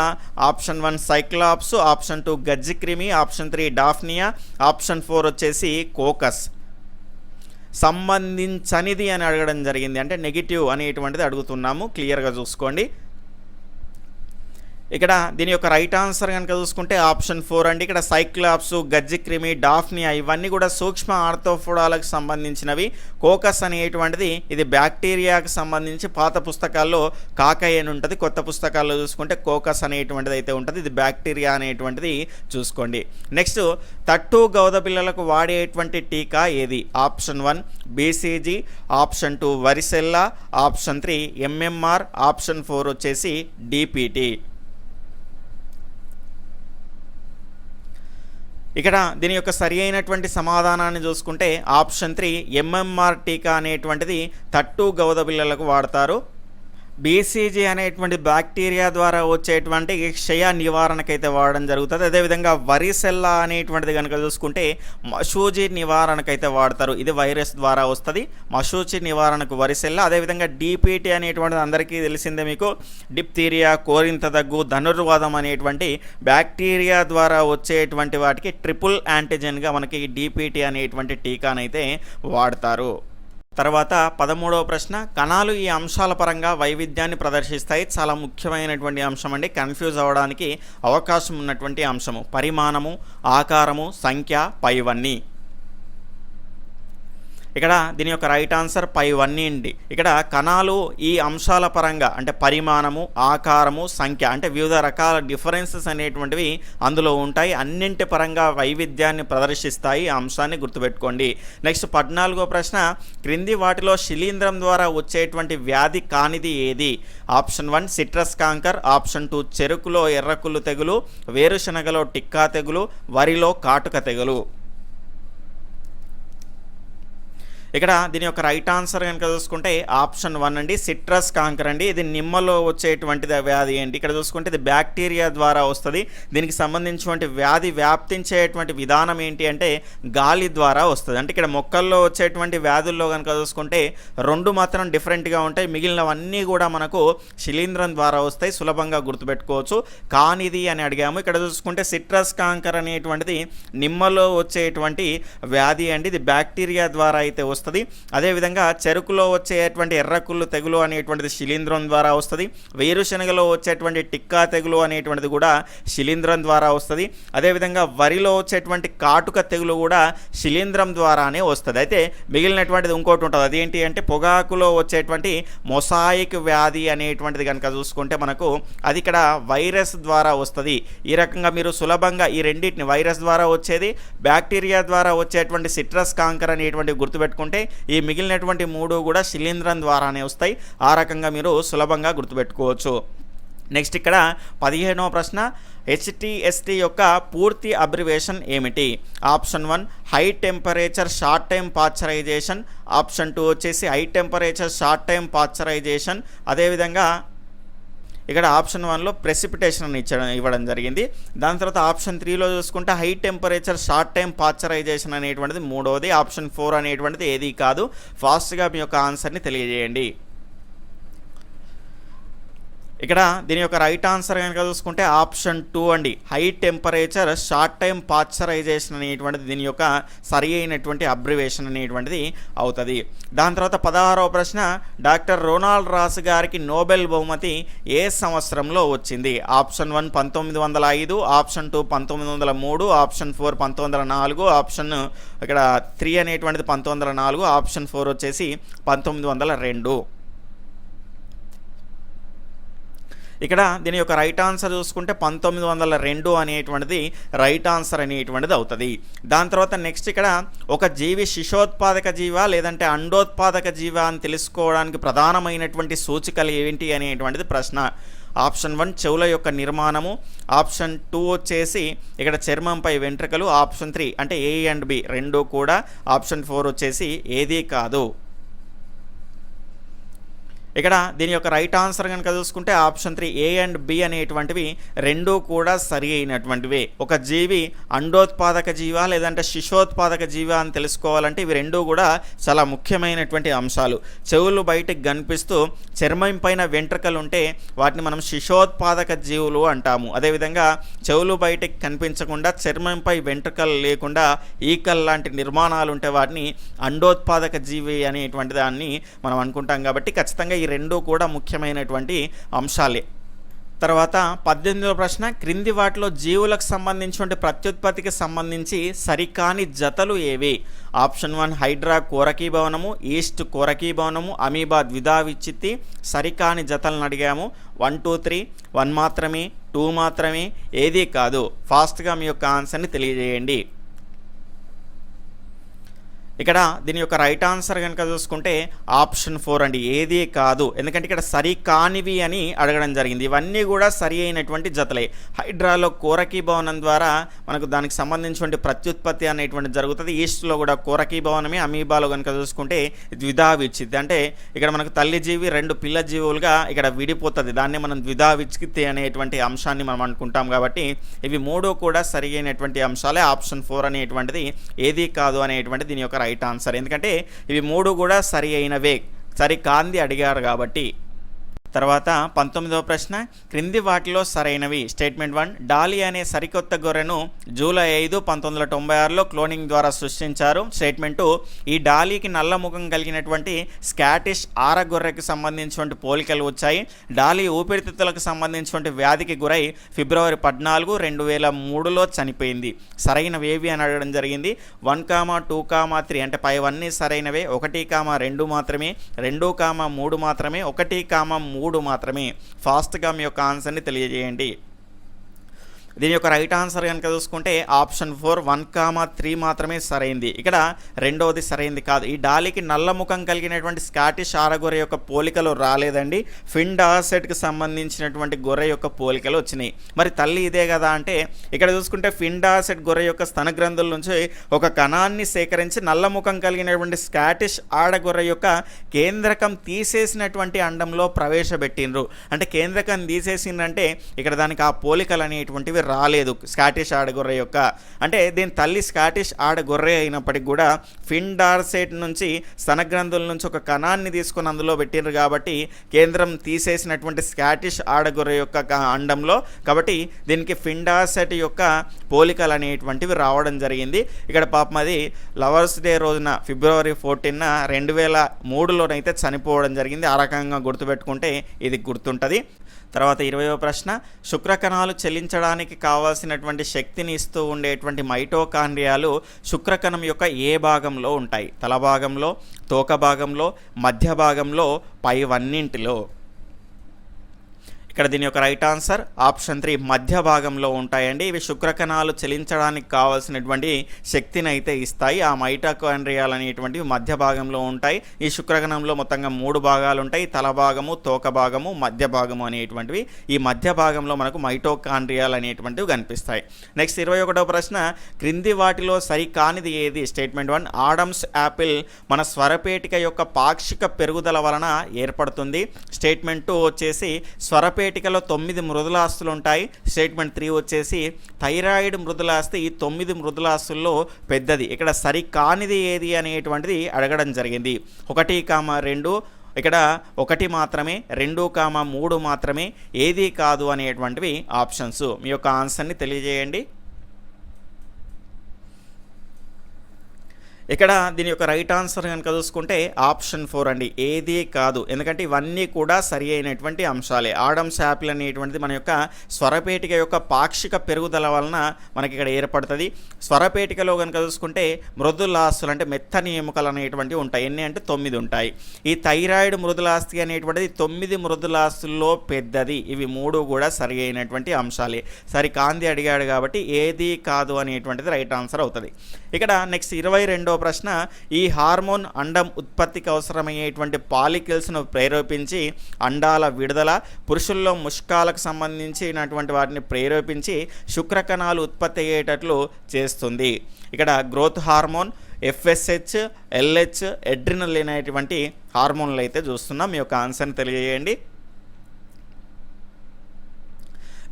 ఆప్షన్ 1 సైక్లాప్స్, ఆప్షన్ 2 గజ్జిక్రిమి, ఆప్షన్ 3 డాఫ్నియా, ఆప్షన్ 4 వచ్చేసి కోకస్. సంబంధించనిది అని అడగడం జరిగింది, అంటే నెగిటివ్ అనేటువంటిది అడుగుతున్నాము. క్లియర్గా చూసుకోండి. ఇక్కడ దీని యొక్క రైట్ ఆన్సర్ కనుక చూసుకుంటే ఆప్షన్ 4 అండి. ఇక్కడ సైక్లాప్స్, గజ్జిక్రిమి, డాఫ్నియా ఇవన్నీ కూడా సూక్ష్మ ఆర్థోపోడాలకు సంబంధించినవి. కోకస్ అనేటువంటిది ఇది బ్యాక్టీరియాకు సంబంధించి పాత పుస్తకాల్లో కాకై అని ఉంటుంది, కొత్త పుస్తకాల్లో చూసుకుంటే కోకస్ అనేటువంటిది అయితే ఉంటుంది. ఇది బ్యాక్టీరియా అనేటువంటిది చూసుకోండి. నెక్స్ట్, తట్టు గౌద పిల్లలకు వాడేటువంటి టీకా ఏది? Option 1 BCG, option 2 వరిసెల్లా, option 3 MMR, option 4 వచ్చేసి DPT. ఇక్కడ దీని యొక్క సరి అయినటువంటి సమాధానాన్ని చూసుకుంటే ఆప్షన్ 3 MMR టీకా అనేటువంటిది తట్టు గౌద పిల్లలకు వాడతారు. BCG అనేటువంటి బ్యాక్టీరియా ద్వారా వచ్చేటువంటి క్షయ నివారణకైతే వాడడం జరుగుతుంది. అదేవిధంగా వరిసెల్లా అనేటువంటిది కనుక చూసుకుంటే మశూచి నివారణకైతే వాడతారు. ఇది వైరస్ ద్వారా వస్తుంది. మశూచి నివారణకు వరిసెల్లా. అదేవిధంగా DPT అనేటువంటిది అందరికీ తెలిసిందే మీకు. డిప్తీరియా, కోరింత దగ్గు, ధనుర్వాదం అనేటువంటి బ్యాక్టీరియా ద్వారా వచ్చేటువంటి వాటికి ట్రిపుల్ యాంటీజెన్గా మనకి DPT అనేటువంటి టీకానైతే వాడతారు. తర్వాత 13వ ప్రశ్న, కణాలు ఈ అంశాల పరంగా వైవిధ్యాన్ని ప్రదర్శిస్తాయి. చాలా ముఖ్యమైనటువంటి అంశం అండి, కన్ఫ్యూజ్ అవ్వడానికి అవకాశం ఉన్నటువంటి అంశము. పరిమాణము, ఆకారము, సంఖ్య, పైవన్నీ. ఇక్కడ దీని యొక్క రైట్ ఆన్సర్ పైవన్నీ అండి. ఇక్కడ కణాలు ఈ అంశాల పరంగా అంటే పరిమాణము, ఆకారము, సంఖ్య అంటే వివిధ రకాల డిఫరెన్సెస్ అనేటువంటివి అందులో ఉంటాయి. అన్నింటి పరంగా వైవిధ్యాన్ని ప్రదర్శిస్తాయి. ఆ అంశాన్ని గుర్తుపెట్టుకోండి. నెక్స్ట్ 14వ ప్రశ్న, క్రింది వాటిలో శిలీంధ్రం ద్వారా వచ్చేటువంటి వ్యాధి కానిది ఏది? ఆప్షన్ 1 సిట్రస్ కాంకర్, ఆప్షన్ 2 చెరుకులో ఎర్రకుళ్ళు తెగులు, వేరుశనగలో టిక్కా తెగులు, వరిలో కాటుక తెగులు. ఇక్కడ దీని యొక్క రైట్ ఆన్సర్ కనుక చూసుకుంటే ఆప్షన్ 1 అండి, సిట్రస్ కాంకర్ అండి. ఇది నిమ్మలో వచ్చేటువంటిది వ్యాధి ఏంటి, ఇక్కడ చూసుకుంటే ఇది బ్యాక్టీరియా ద్వారా వస్తుంది. దీనికి సంబంధించినటువంటి వ్యాధి వ్యాప్తించేటువంటి విధానం ఏంటి అంటే గాలి ద్వారా వస్తుంది. అంటే ఇక్కడ మొక్కల్లో వచ్చేటువంటి వ్యాధుల్లో కనుక చూసుకుంటే 2 మాత్రం డిఫరెంట్గా ఉంటాయి, మిగిలినవన్నీ కూడా మనకు శిలీంధ్రం ద్వారా వస్తాయి, సులభంగా గుర్తుపెట్టుకోవచ్చు. కానిది అని అడిగాము. ఇక్కడ చూసుకుంటే సిట్రస్ కాంకర్ అనేటువంటిది నిమ్మలో వచ్చేటువంటి వ్యాధి అండి, ఇది బ్యాక్టీరియా ద్వారా అయితే వస్తుంది. అదేవిధంగా చెరుకులో వచ్చేటువంటి ఎర్రకుళ్ళు తెగులు అనేటువంటిది శిలీంధ్రం ద్వారా వస్తుంది. వేరుశనగలో వచ్చేటువంటి టిక్కా తెగులు అనేటువంటిది కూడా శిలీంధ్రం ద్వారా వస్తుంది. అదేవిధంగా వరిలో వచ్చేటువంటి కాటుక తెగులు కూడా శిలీంధ్రం ద్వారానే వస్తుంది. అయితే మిగిలినటువంటిది ఇంకోటి ఉంటుంది, అదేంటి అంటే పొగాకులో వచ్చేటువంటి మొసాయిక్ వ్యాధి అనేటువంటిది కనుక చూసుకుంటే మనకు అది ఇక్కడ వైరస్ ద్వారా వస్తుంది. ఈ రకంగా మీరు సులభంగా ఈ రెండింటిని, వైరస్ ద్వారా వచ్చేది, బ్యాక్టీరియా ద్వారా వచ్చేటువంటి సిట్రస్ కాంకర్ అనేటువంటి గుర్తుపెట్టుకుంటే ఈ మిగిలినటువంటి 3 కూడా శిలీంధ్రం ద్వారానే వస్తాయి. ఆ రకంగా మీరు సులభంగా గుర్తుపెట్టుకోవచ్చు. నెక్స్ట్ ఇక్కడ 15వ ప్రశ్న, HTST యొక్క పూర్తి అబ్రివేషన్ ఏమిటి? Option 1 high temperature short time pasteurization, option 2 వచ్చేసి high temperature short time pasteurization, అదేవిధంగా ఇక్కడ ఆప్షన్ 1లో ప్రెసిపిటేషన్ అని ఇవ్వడం జరిగింది. దాని తర్వాత ఆప్షన్ 3లో చూసుకుంటే high temperature short time pasteurization అనేటువంటిది 3వది. ఆప్షన్ 4 అనేటువంటిది ఏది కాదు. ఫాస్ట్గా మీ యొక్క ఆన్సర్ని తెలియజేయండి. ఇక్కడ దీని యొక్క రైట్ ఆన్సర్ కనుక చూసుకుంటే ఆప్షన్ 2 అండి, high temperature short time pasteurization అనేటువంటిది దీని యొక్క సరి అయినటువంటి అబ్రివేషన్ అనేటువంటిది అవుతుంది. దాని తర్వాత 16వ ప్రశ్న, డాక్టర్ రొనాల్డ్ రాస్ గారికి నోబెల్ బహుమతి ఏ సంవత్సరంలో వచ్చింది? ఆప్షన్ 1 1905, ఆప్షన్ 2 1903, ఆప్షన్ 4 1904, ఆప్షన్ ఇక్కడ 3 అనేటువంటిది 1904, ఆప్షన్ 4 వచ్చేసి 1902. ఇక్కడ దీని యొక్క రైట్ ఆన్సర్ చూసుకుంటే 1902 అనేటువంటిది రైట్ ఆన్సర్ అనేటువంటిది అవుతుంది. దాని తర్వాత నెక్స్ట్ ఇక్కడ ఒక జీవి శిశోత్పాదక జీవా లేదంటే అండోత్పాదక జీవా అని తెలుసుకోవడానికి ప్రధానమైనటువంటి సూచికలు ఏంటి అనేటువంటిది ప్రశ్న. ఆప్షన్ 1 చెవుల యొక్క నిర్మాణము, ఆప్షన్ 2 వచ్చేసి ఇక్కడ చర్మంపై వెంట్రుకలు, ఆప్షన్ 3 అంటే A అండ్ B 2 కూడా, ఆప్షన్ 4 వచ్చేసి ఏదీ కాదు. ఇక్కడ దీని యొక్క రైట్ ఆన్సర్ కనుక చూసుకుంటే ఆప్షన్ 3 A అండ్ B అనేటువంటివి 2 కూడా సరి అయినటువంటివే. ఒక జీవి అండోత్పాదక జీవా లేదంటే శిశోత్పాదక జీవా అని తెలుసుకోవాలంటే ఇవి 2 కూడా చాలా ముఖ్యమైనటువంటి అంశాలు. చెవులు బయటకు కనిపిస్తూ చర్మం పైన వెంట్రుకలు ఉంటే వాటిని మనం శిశోత్పాదక జీవులు అంటాము. అదేవిధంగా చెవులు బయటకు కనిపించకుండా చర్మంపై వెంట్రుకలు లేకుండా ఈకల్ లాంటి నిర్మాణాలు ఉంటే వాటిని అండోత్పాదక జీవి అనేటువంటి దాన్ని మనం అనుకుంటాం. కాబట్టి ఖచ్చితంగా ఈ 2 కూడా ముఖ్యమైనటువంటి అంశాలే. తర్వాత 18వ ప్రశ్న, క్రింది వాటిలో జీవులకు సంబంధించిన ప్రత్యుత్పత్తికి సంబంధించి సరికాని జతలు ఏవి? ఆప్షన్ 1 హైడ్రా కోరకీభవనము, ఈస్ట్ కోరకీభవనము, అమీబా ద్విధా విచ్చిత్తి. సరికాని జతలను అడిగాము. 1 2 3, 1 మాత్రమే, 2 మాత్రమే, ఏదీ కాదు. ఫాస్ట్గా మీ యొక్క ఆన్సర్ని తెలియజేయండి. ఇక్కడ దీని యొక్క రైట్ ఆన్సర్ కనుక చూసుకుంటే ఆప్షన్ 4 అండి, ఏదీ కాదు. ఎందుకంటే ఇక్కడ సరి కానివి అని అడగడం జరిగింది. ఇవన్నీ కూడా సరి అయినటువంటి జతలే. హైడ్రాలో కోరకీభవనం ద్వారా మనకు దానికి సంబంధించిన ప్రత్యుత్పత్తి అనేటువంటి జరుగుతుంది. ఈస్ట్లో కూడా కోరకీభవనమే. అమీబాలో కనుక చూసుకుంటే ద్విధా విచ్చిత్తి, అంటే ఇక్కడ మనకు తల్లి జీవి 2 పిల్ల జీవులుగా ఇక్కడ విడిపోతుంది. దాన్ని మనం ద్విధా విచ్చిత్తి అనేటువంటి అంశాన్ని మనం అనుకుంటాం. కాబట్టి ఇవి 3 కూడా సరి అయినటువంటి అంశాలే. ఆప్షన్ 4 అనేటువంటిది ఏదీ కాదు అనేటువంటి దీని యొక్క రైట్ ఆన్సర్. ఎందుకంటే ఇవి 3 కూడా సరి అయినవే, సరి కాంది అడిగారు కాబట్టి. తర్వాత 19వ ప్రశ్న, క్రింది వాటిలో సరైనవి. స్టేట్మెంట్ 1, డాలీ అనే సరికొత్త గొర్రెను జూలై 5, 1996లో క్లోనింగ్ ద్వారా సృష్టించారు. స్టేట్మెంట్ 2, ఈ డాలీకి నల్ల ముఖం కలిగినటువంటి స్కాటిష్ ఆరగొర్రెకి సంబంధించిన పోలికలు వచ్చాయి. డాలీ ఊపిరితిత్తులకు సంబంధించిన వ్యాధికి గురై ఫిబ్రవరి 14, 2003లో చనిపోయింది. సరైనవేవి అని అడగడం జరిగింది. 1, 2, 3 అంటే పైవన్నీ సరైనవే. 1, 2 మాత్రమే, 2, 3 మాత్రమే, 1, 3 మాత్రమే. ఫాస్ట్గా మీ యొక్క ఆన్సర్ని తెలియజేయండి. దీని యొక్క రైట్ ఆన్సర్ కనుక చూసుకుంటే ఆప్షన్ 4 1,3 మాత్రమే సరైంది. ఇక్కడ రెండవది సరైంది కాదు. ఈ డాలికి నల్ల ముఖం కలిగినటువంటి స్కాటిష్ ఆడగొర్రె యొక్క పోలికలు రాలేదండి. ఫిన్ డార్సెట్కి సంబంధించినటువంటి గొర్రె యొక్క పోలికలు వచ్చినాయి. మరి తల్లి ఇదే కదా అంటే ఇక్కడ చూసుకుంటే ఫిన్ డార్సెట్ గొర్రె యొక్క స్తన గ్రంథుల నుంచి ఒక కణాన్ని సేకరించి నల్ల ముఖం కలిగినటువంటి స్కాటిష్ ఆడగొర్రె యొక్క కేంద్రకం తీసేసినటువంటి అండంలో ప్రవేశపెట్టిండ్రు. అంటే కేంద్రకం తీసేసిందంటే ఇక్కడ దానికి ఆ పోలికలు అనేటువంటివి రాలేదు స్కాటిష్ ఆడగొర్రె యొక్క. అంటే దీని తల్లి స్కాటిష్ ఆడగొర్రె అయినప్పటికీ కూడా ఫిన్ డార్సెట్ నుంచి స్తనగ్రంథుల నుంచి ఒక కణాన్ని తీసుకుని అందులో పెట్టిండ్రు కాబట్టి కేంద్రం తీసేసినటువంటి స్కాటిష్ ఆడగొర్రె యొక్క అండంలో, కాబట్టి దీనికి ఫిన్ డార్సెట్ యొక్క పోలికలు అనేటువంటివి రావడం జరిగింది. ఇక్కడ పాపం అది లవర్స్ డే రోజున ఫిబ్రవరి 14 2003లోనైతే చనిపోవడం జరిగింది. ఆ రకంగా గుర్తుపెట్టుకుంటే ఇది గుర్తుంటుంది. తర్వాత 20వ ప్రశ్న, శుక్రకణాలు చెల్లించడానికి కావాల్సినటువంటి శక్తిని ఇస్తూ ఉండేటువంటి మైటోకాండ్రియాలు శుక్రకణం యొక్క ఏ భాగంలో ఉంటాయి? తల భాగంలో, తోక భాగంలో, మధ్య భాగంలో, పైవన్నింటిలో? ఇక్కడ దీని యొక్క రైట్ ఆన్సర్ ఆప్షన్ 3 మధ్య భాగంలో ఉంటాయండి. ఇవి శుక్రకణాలు చెలించడానికి కావాల్సినటువంటి శక్తిని అయితే ఇస్తాయి. ఆ మైటోకాండ్రియాలు అనేటువంటివి మధ్య భాగంలో ఉంటాయి. ఈ శుక్రకణంలో మొత్తంగా 3 భాగాలు ఉంటాయి. తల భాగము, తోక భాగము, మధ్య భాగము అనేటువంటివి. ఈ మధ్య భాగంలో మనకు మైటోకాండ్రియాలు అనేటువంటివి కనిపిస్తాయి. నెక్స్ట్ 21వ ప్రశ్న, క్రింది వాటిలో సరికానిది ఏది? స్టేట్మెంట్ 1, ఆడమ్స్ యాపిల్ మన స్వరపేటిక యొక్క పాక్షిక పెరుగుదల వలన ఏర్పడుతుంది. స్టేట్మెంట్ 2 వచ్చేసి స్వరపేటికలో 9 మృదులాస్తులు ఉంటాయి. స్టేట్మెంట్ 3 వచ్చేసి థైరాయిడ్ మృదులాస్తి ఈ 9 మృదులాస్తుల్లో పెద్దది. ఇక్కడ సరికానిది ఏది అనేటువంటిది అడగడం జరిగింది. 1,2 ఇక్కడ 1 మాత్రమే, 2,3 మాత్రమే, ఏది కాదు అనేటువంటివి ఆప్షన్స్. మీ యొక్క ఆన్సర్ని తెలియజేయండి. ఇక్కడ దీని యొక్క రైట్ ఆన్సర్ కనుక చూసుకుంటే ఆప్షన్ 4 అండి, ఏది కాదు. ఎందుకంటే ఇవన్నీ కూడా సరి అయినటువంటి అంశాలే. ఆడమ్స్ యాపిల్ అనేటువంటిది మన యొక్క స్వరపేటిక యొక్క పాక్షిక పెరుగుదల వలన మనకి ఇక్కడ ఏర్పడుతుంది. స్వరపేటికలో కనుక చూసుకుంటే మృదులాస్తులు అంటే మెత్తని ఎముకలు అనేటువంటివి ఉంటాయి. ఎన్ని అంటే 9 ఉంటాయి. ఈ థైరాయిడ్ మృదులాస్తి అనేటువంటిది 9 మృదులాస్తుల్లో పెద్దది. ఇవి 3 కూడా సరి అయినటువంటి అంశాలే. సరి కాంతి అడిగాడు కాబట్టి ఏది కాదు అనేటువంటిది రైట్ ఆన్సర్ అవుతుంది. ఇక్కడ నెక్స్ట్ 22వ ప్రశ్న, ఈ హార్మోన్ అండం ఉత్పత్తికి అవసరమయ్యేటువంటి పాలికిల్స్ను ప్రేరేపించి అండాల విడుదల, పురుషుల్లో ముష్కాలకు సంబంధించినటువంటి వాటిని ప్రేరేపించి శుక్రకణాలు ఉత్పత్తి అయ్యేటట్లు చేస్తుంది. ఇక్కడ growth hormone, FSH, LH, adrenal అనేటువంటి హార్మోన్లు అయితే చూస్తున్నాం. మీ యొక్క ఆన్సర్ని తెలియజేయండి.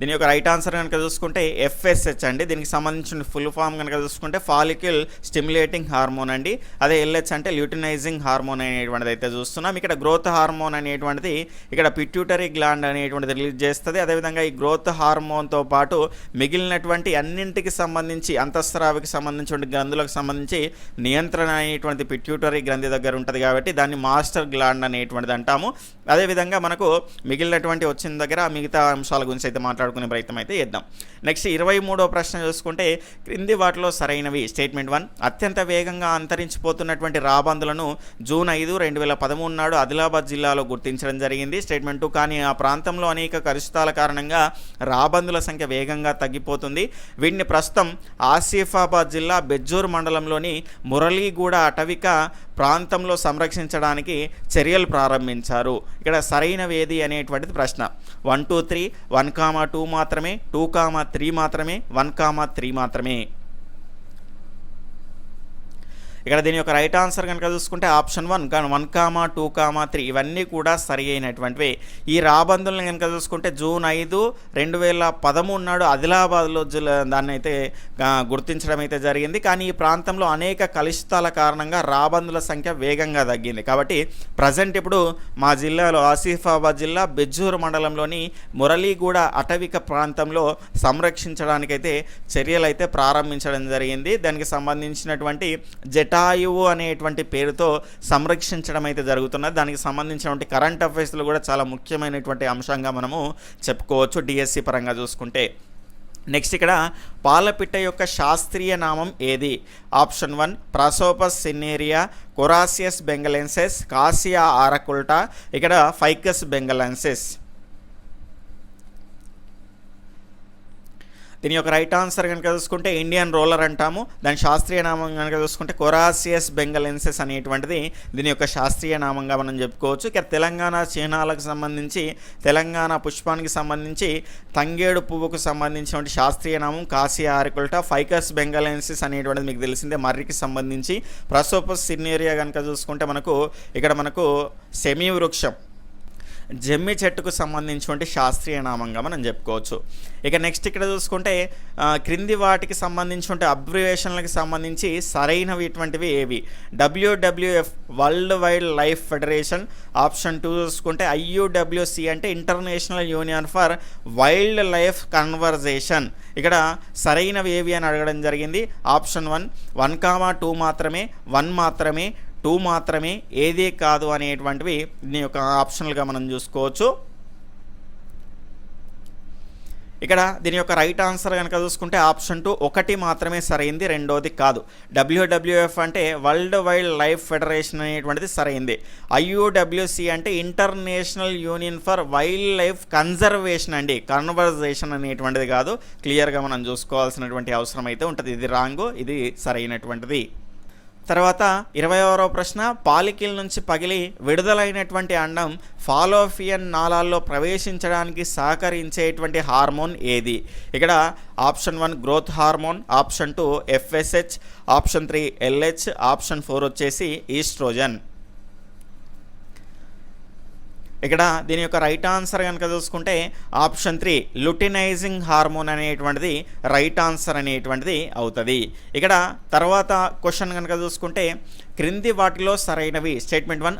దీని యొక్క రైట్ ఆన్సర్ కనుక చూసుకుంటే FSH అండి. దీనికి సంబంధించిన ఫుల్ ఫామ్ కనుక చూసుకుంటే ఫాలిక్యుల్ స్టిమ్యులేటింగ్ హార్మోన్ అండి. అదే LH అంటే ల్యూటినైజింగ్ హార్మోన్ అనేటువంటిది అయితే చూస్తున్నాం. ఇక్కడ గ్రోత్ హార్మోన్ అనేటువంటిది ఇక్కడ పిట్యూటరీ గ్లాండ్ అనేటువంటిది రిలీజ్ చేస్తుంది. అదేవిధంగా ఈ గ్రోత్ హార్మోన్తో పాటు మిగిలినటువంటి అన్నింటికి సంబంధించి అంతఃస్రావికి సంబంధించిన గ్రంథులకు సంబంధించి నియంత్రణ అనేటువంటి పిట్యూటరీ గ్రంథి దగ్గర ఉంటుంది కాబట్టి దాన్ని మాస్టర్ గ్లాండ్ అనేటువంటిది అంటాము. అదేవిధంగా మనకు మిగిలినటువంటి వచ్చిన దగ్గర మిగతా అంశాల గురించి అయితే మాట్లాడుకునే ప్రయత్నం అయితే చేద్దాం. నెక్స్ట్ 23వ ప్రశ్న చూసుకుంటే క్రింది వాటిలో సరైనవి. స్టేట్మెంట్ 1, అత్యంత వేగంగా అంతరించిపోతున్నటువంటి రాబందులను జూన్ 5, 2013 నాడు ఆదిలాబాద్ జిల్లాలో గుర్తించడం జరిగింది. స్టేట్మెంట్ 2, కానీ ఆ ప్రాంతంలో అనేక కలుషితాల కారణంగా రాబందుల సంఖ్య వేగంగా తగ్గిపోతుంది. వీటిని ప్రస్తుతం ఆసిఫాబాద్ జిల్లా బెజ్జూర్ మండలంలోని మురళీగూడ అటవిక ప్రాంతంలో సంరక్షించడానికి చర్యలు ప్రారంభించారు. ఇక్కడ సరైనవి ఏది అనేటువంటిది ప్రశ్న. 1, 2, 3, 1,2 మాత్రమే, 2,3 మాత్రమే, 1,3 మాత్రమే. ఇక్కడ దీని యొక్క రైట్ ఆన్సర్ కనుక చూసుకుంటే ఆప్షన్ 1, 1, 2, 3 ఇవన్నీ కూడా సరి అయినటువంటివి. ఈ రాబందులను కనుక చూసుకుంటే జూన్ 5, 2013 నాడు ఆదిలాబాద్లో దాన్ని అయితే గుర్తించడం అయితే జరిగింది. కానీ ఈ ప్రాంతంలో అనేక కలుషితాల కారణంగా రాబందుల సంఖ్య వేగంగా తగ్గింది. కాబట్టి ప్రజెంట్ ఇప్పుడు మా జిల్లాలో ఆసిఫాబాద్ జిల్లా బెజ్జూరు మండలంలోని మురళీగూడ అటవిక ప్రాంతంలో సంరక్షించడానికైతే చర్యలు అయితే ప్రారంభించడం జరిగింది. దానికి సంబంధించినటువంటి జటాయువు అనేటువంటి పేరుతో సంరక్షించడం అయితే జరుగుతున్నది. దానికి సంబంధించినటువంటి కరెంట్ అఫైర్స్లో కూడా చాలా ముఖ్యమైనటువంటి అంశంగా మనము చెప్పుకోవచ్చు డిఎస్సి పరంగా చూసుకుంటే. నెక్స్ట్ ఇక్కడ పాలపిట్ట యొక్క శాస్త్రీయ నామం ఏది? ఆప్షన్ 1, ప్రాసోపస్ సిన్నేరియా, కొరాసియస్ బెంగలెన్సెస్, కాసియా ఆరకుల్టా, ఇక్కడ ఫైకస్ బెంగలెన్సెస్. దీని యొక్క రైట్ ఆన్సర్ కనుక చూసుకుంటే ఇండియన్ రోలర్ అంటాము. దాని శాస్త్రీయ నామం కనుక చూసుకుంటే కొరాసియస్ బెంగలెన్సిస్ అనేటువంటిది దీని యొక్క శాస్త్రీయ నామంగా మనం చెప్పుకోవచ్చు. ఇక తెలంగాణ చిహ్నాలకు సంబంధించి, తెలంగాణ పుష్పానికి సంబంధించి, తంగేడు పువ్వుకు సంబంధించినటువంటి శాస్త్రీయ నామం కాసియా ఆరికుల్టా. ఫైకస్ బెంగలెన్సిస్ అనేటువంటిది మీకు తెలిసిందే, మర్రికి సంబంధించి. ప్రసోపస్ సిర్నేరియా కనుక చూసుకుంటే మనకు సెమీ వృక్షం, జమ్మి చెట్టుకు సంబంధించినటువంటి శాస్త్రీయ నామంగా మనం చెప్పుకోవచ్చు. ఇక నెక్స్ట్ ఇక్కడ చూసుకుంటే క్రింది వాటికి సంబంధించినటువంటి అబ్రివేషన్లకు సంబంధించి సరైనవి ఇటువంటివి ఏవి? WWF world wild life federation. Option 2 చూసుకుంటే IUWC అంటే international union for wild life conversation. ఇక్కడ సరైనవి ఏవి అని అడగడం జరిగింది. ఆప్షన్ 1, 2 మాత్రమే, 1 మాత్రమే, 2 మాత్రమే, ఏది కాదు అనేటువంటివి దీని యొక్క ఆప్షనల్గా మనం చూసుకోవచ్చు. ఇక్కడ దీని యొక్క రైట్ ఆన్సర్ కనుక చూసుకుంటే ఆప్షన్ 2 1 మాత్రమే సరైంది, రెండోది కాదు. WWF అంటే వరల్డ్ వైల్డ్ లైఫ్ ఫెడరేషన్ అనేటువంటిది సరైంది. IUWC అంటే international union for wild life conservation అండి, కన్వర్జేషన్ అనేటువంటిది కాదు. క్లియర్గా మనం చూసుకోవాల్సినటువంటి అవసరం అయితే ఉంటుంది. ఇది రాంగ్, ఇది సరైనటువంటిది. తర్వాత 21వ ప్రశ్న, పాలికిల్ నుంచి పగిలి విడుదలైనటువంటి అండం ఫాలోపియన్ నాళాల్లో ప్రవేశించడానికి సహకరించేటువంటి హార్మోన్ ఏది? ఇక్కడ option 1 growth hormone, option 2 FSH, option 3 LH, option 4 వచ్చేసి ఈస్ట్రోజన్. ఇక్కడ దీని యొక్క రైట్ ఆన్సర్ కనుక చూసుకుంటే ఆప్షన్ 3 లుటినైజింగ్ హార్మోన్ అనేటువంటిది రైట్ ఆన్సర్ అనేటువంటిది అవుతుంది. ఇక్కడ తర్వాత క్వశ్చన్ కనుక చూసుకుంటే క్రింది వాటిలో సరైనవి. స్టేట్మెంట్ 1,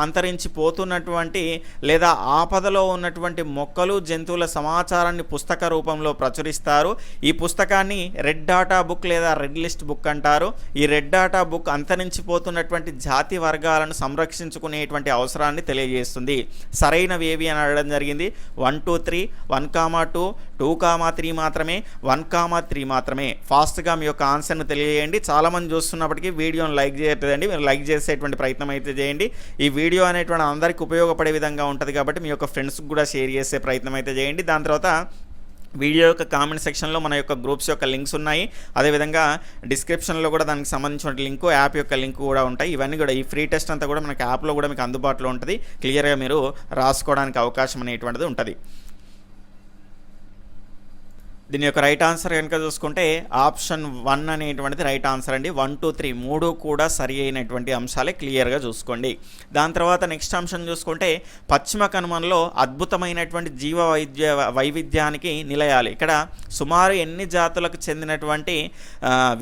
అంతరించిపోతున్నటువంటి లేదా ఆపదలో ఉన్నటువంటి మొక్కలు, జంతువుల సమాచారాన్ని పుస్తక రూపంలో ప్రచురిస్తారు. ఈ పుస్తకాన్ని రెడ్ డాటా బుక్ లేదా రెడ్ లిస్ట్ బుక్ అంటారు. ఈ రెడ్ డాటా బుక్ అంతరించిపోతున్నటువంటి జాతి వర్గాలను సంరక్షించుకునేటువంటి అవసరాన్ని తెలియజేస్తుంది. సరైనవి ఏవి అని అడగడం జరిగింది. 1, 2, 3, 1, 2, 2, 3 మాత్రమే, 1, 3 మాత్రమే. ఫాస్ట్గా మీ యొక్క ఆన్సర్ను తెలియజేయండి. చాలామంది చూస్తున్నప్పటికీ వీడియోని లైక్ చేయట్లేదండి, మీరు లైక్ చేసేటువంటి ప్రయత్నం అయితే చేయండి. ఈ వీడియో అనేటువంటి అందరికీ ఉపయోగపడే విధంగా ఉంటుంది కాబట్టి మీ యొక్క ఫ్రెండ్స్కి కూడా షేర్ చేసే ప్రయత్నం అయితే చేయండి. దాని తర్వాత వీడియో యొక్క కామెంట్ సెక్షన్లో మన యొక్క గ్రూప్స్ యొక్క లింక్స్ ఉన్నాయి. అదేవిధంగా డిస్క్రిప్షన్లో కూడా దానికి సంబంధించిన లింకు, యాప్ యొక్క లింక్ కూడా ఉంటాయి. ఇవన్నీ కూడా ఈ ఫ్రీ టెస్ట్ అంతా కూడా మనకి యాప్లో కూడా మీకు అందుబాటులో ఉంటుంది. క్లియర్గా మీరు రాసుకోవడానికి అవకాశం అనేటువంటిది ఉంటుంది. దీని యొక్క రైట్ ఆన్సర్ కనుక చూసుకుంటే ఆప్షన్ 1 అనేటువంటిది రైట్ ఆన్సర్ అండి. 1, 2, 3 3 కూడా సరి అయినటువంటి అంశాలే, క్లియర్గా చూసుకోండి. దాని తర్వాత నెక్స్ట్ అంశం చూసుకుంటే పశ్చిమ కనుమలలో అద్భుతమైనటువంటి వైవిధ్యానికి నిలయాలు. ఇక్కడ సుమారు ఎన్ని జాతులకు చెందినటువంటి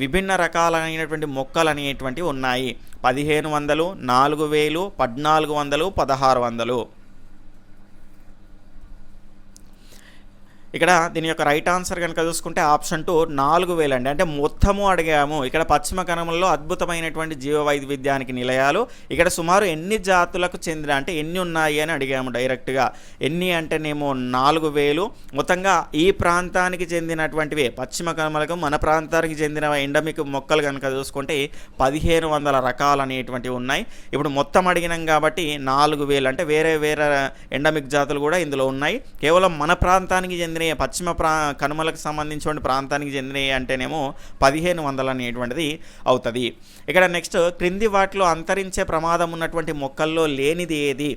విభిన్న రకాలైనటువంటి మొక్కలు అనేటువంటివి ఉన్నాయి? 1500, 4000, 1400, 1600. ఇక్కడ దీని యొక్క రైట్ ఆన్సర్ కనుక చూసుకుంటే ఆప్షన్ 2 4000 అండి. అంటే మొత్తము అడిగాము. ఇక్కడ పశ్చిమ కనుమలలో అద్భుతమైనటువంటి జీవ వైవిధ్యానికి నిలయాలు. ఇక్కడ సుమారు ఎన్ని జాతులకు చెందిన, అంటే ఎన్ని ఉన్నాయి అని అడిగాము డైరెక్ట్గా. ఎన్ని అంటేనేమో 4000. మొత్తంగా ఈ ప్రాంతానికి చెందినటువంటివి, పశ్చిమ కనుమలకు మన ప్రాంతానికి చెందిన ఎండమిక్ మొక్కలు కనుక చూసుకుంటే 1500 రకాలు అనేటువంటివి ఉన్నాయి. ఇప్పుడు మొత్తం అడిగినాం కాబట్టి 4000, అంటే వేరే వేరే ఎండమిక్ జాతులు కూడా ఇందులో ఉన్నాయి. కేవలం మన ప్రాంతానికి చెందిన పశ్చిమ కనుమలకు సంబంధించిన ప్రాంతానికి చెందినవి అంటేనేమో 1500 అనేటువంటిది అవుతుంది. ఇక్కడ నెక్స్ట్ క్రింది వాటిలో అంతరించే ప్రమాదం ఉన్నటువంటి మొక్కల్లో లేనిది ఏది?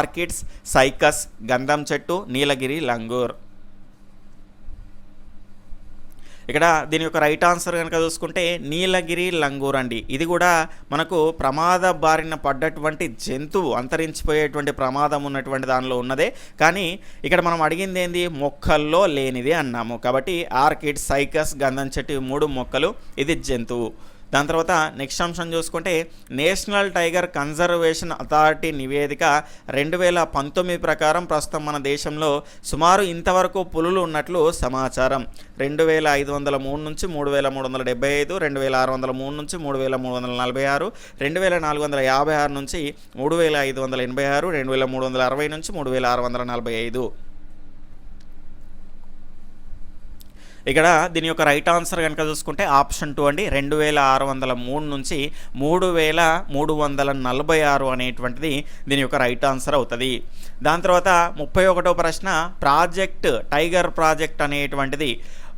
ఆర్కిడ్స్, సైకస్, గంధం చెట్టు, నీలగిరి లంగూర్. ఇక్కడ దీని యొక్క రైట్ ఆన్సర్ కనుక చూసుకుంటే నీలగిరి లంగూర్ అండి. ఇది కూడా మనకు ప్రమాద బారిన పడ్డటువంటి జంతువు, అంతరించిపోయేటువంటి ప్రమాదం ఉన్నటువంటి దానిలో ఉన్నదే. కానీ ఇక్కడ మనం అడిగింది ఏంది? మొక్కల్లో లేనిది అన్నాము. కాబట్టి ఆర్కిడ్, సైకస్, గంధం చెట్టు 3 మొక్కలు, ఇది జంతువు. దాని తర్వాత నెక్స్ట్ అంశం చూసుకుంటే నేషనల్ టైగర్ కన్జర్వేషన్ అథారిటీ నివేదిక 2019 ప్రకారం ప్రస్తుతం మన దేశంలో సుమారు ఇంతవరకు పులులు ఉన్నట్లు సమాచారం. 2503 నుంచి 3375, 2603 నుంచి 3346, 2456 నుంచి 3586, 2360 నుంచి 3645. ఇక్కడ దీని యొక్క రైట్ ఆన్సర్ కనుక చూసుకుంటే ఆప్షన్ 2 అండి. 2603 నుంచి 3346 అనేటువంటిది దీని యొక్క రైట్ ఆన్సర్ అవుతుంది. దాని తర్వాత 31వ ప్రశ్న, టైగర్ ప్రాజెక్ట్ అనేటువంటిది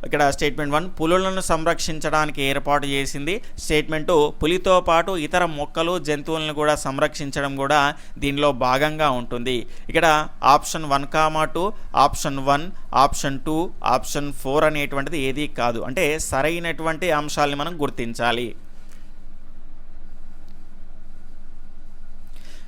ఇక్కడ స్టేట్మెంట్ 1 పులులను సంరక్షించడానికి ఏర్పాటు చేసింది. స్టేట్మెంట్ 2 పులితో పాటు ఇతర మొక్కలు జంతువులను కూడా సంరక్షించడం కూడా దీనిలో భాగంగా ఉంటుంది. ఇక్కడ ఆప్షన్ 1, 2, ఆప్షన్ 1, ఆప్షన్ 2, ఆప్షన్ 4 అనేటువంటిది ఏది కాదు. అంటే సరైనటువంటి అంశాలని మనం గుర్తించాలి.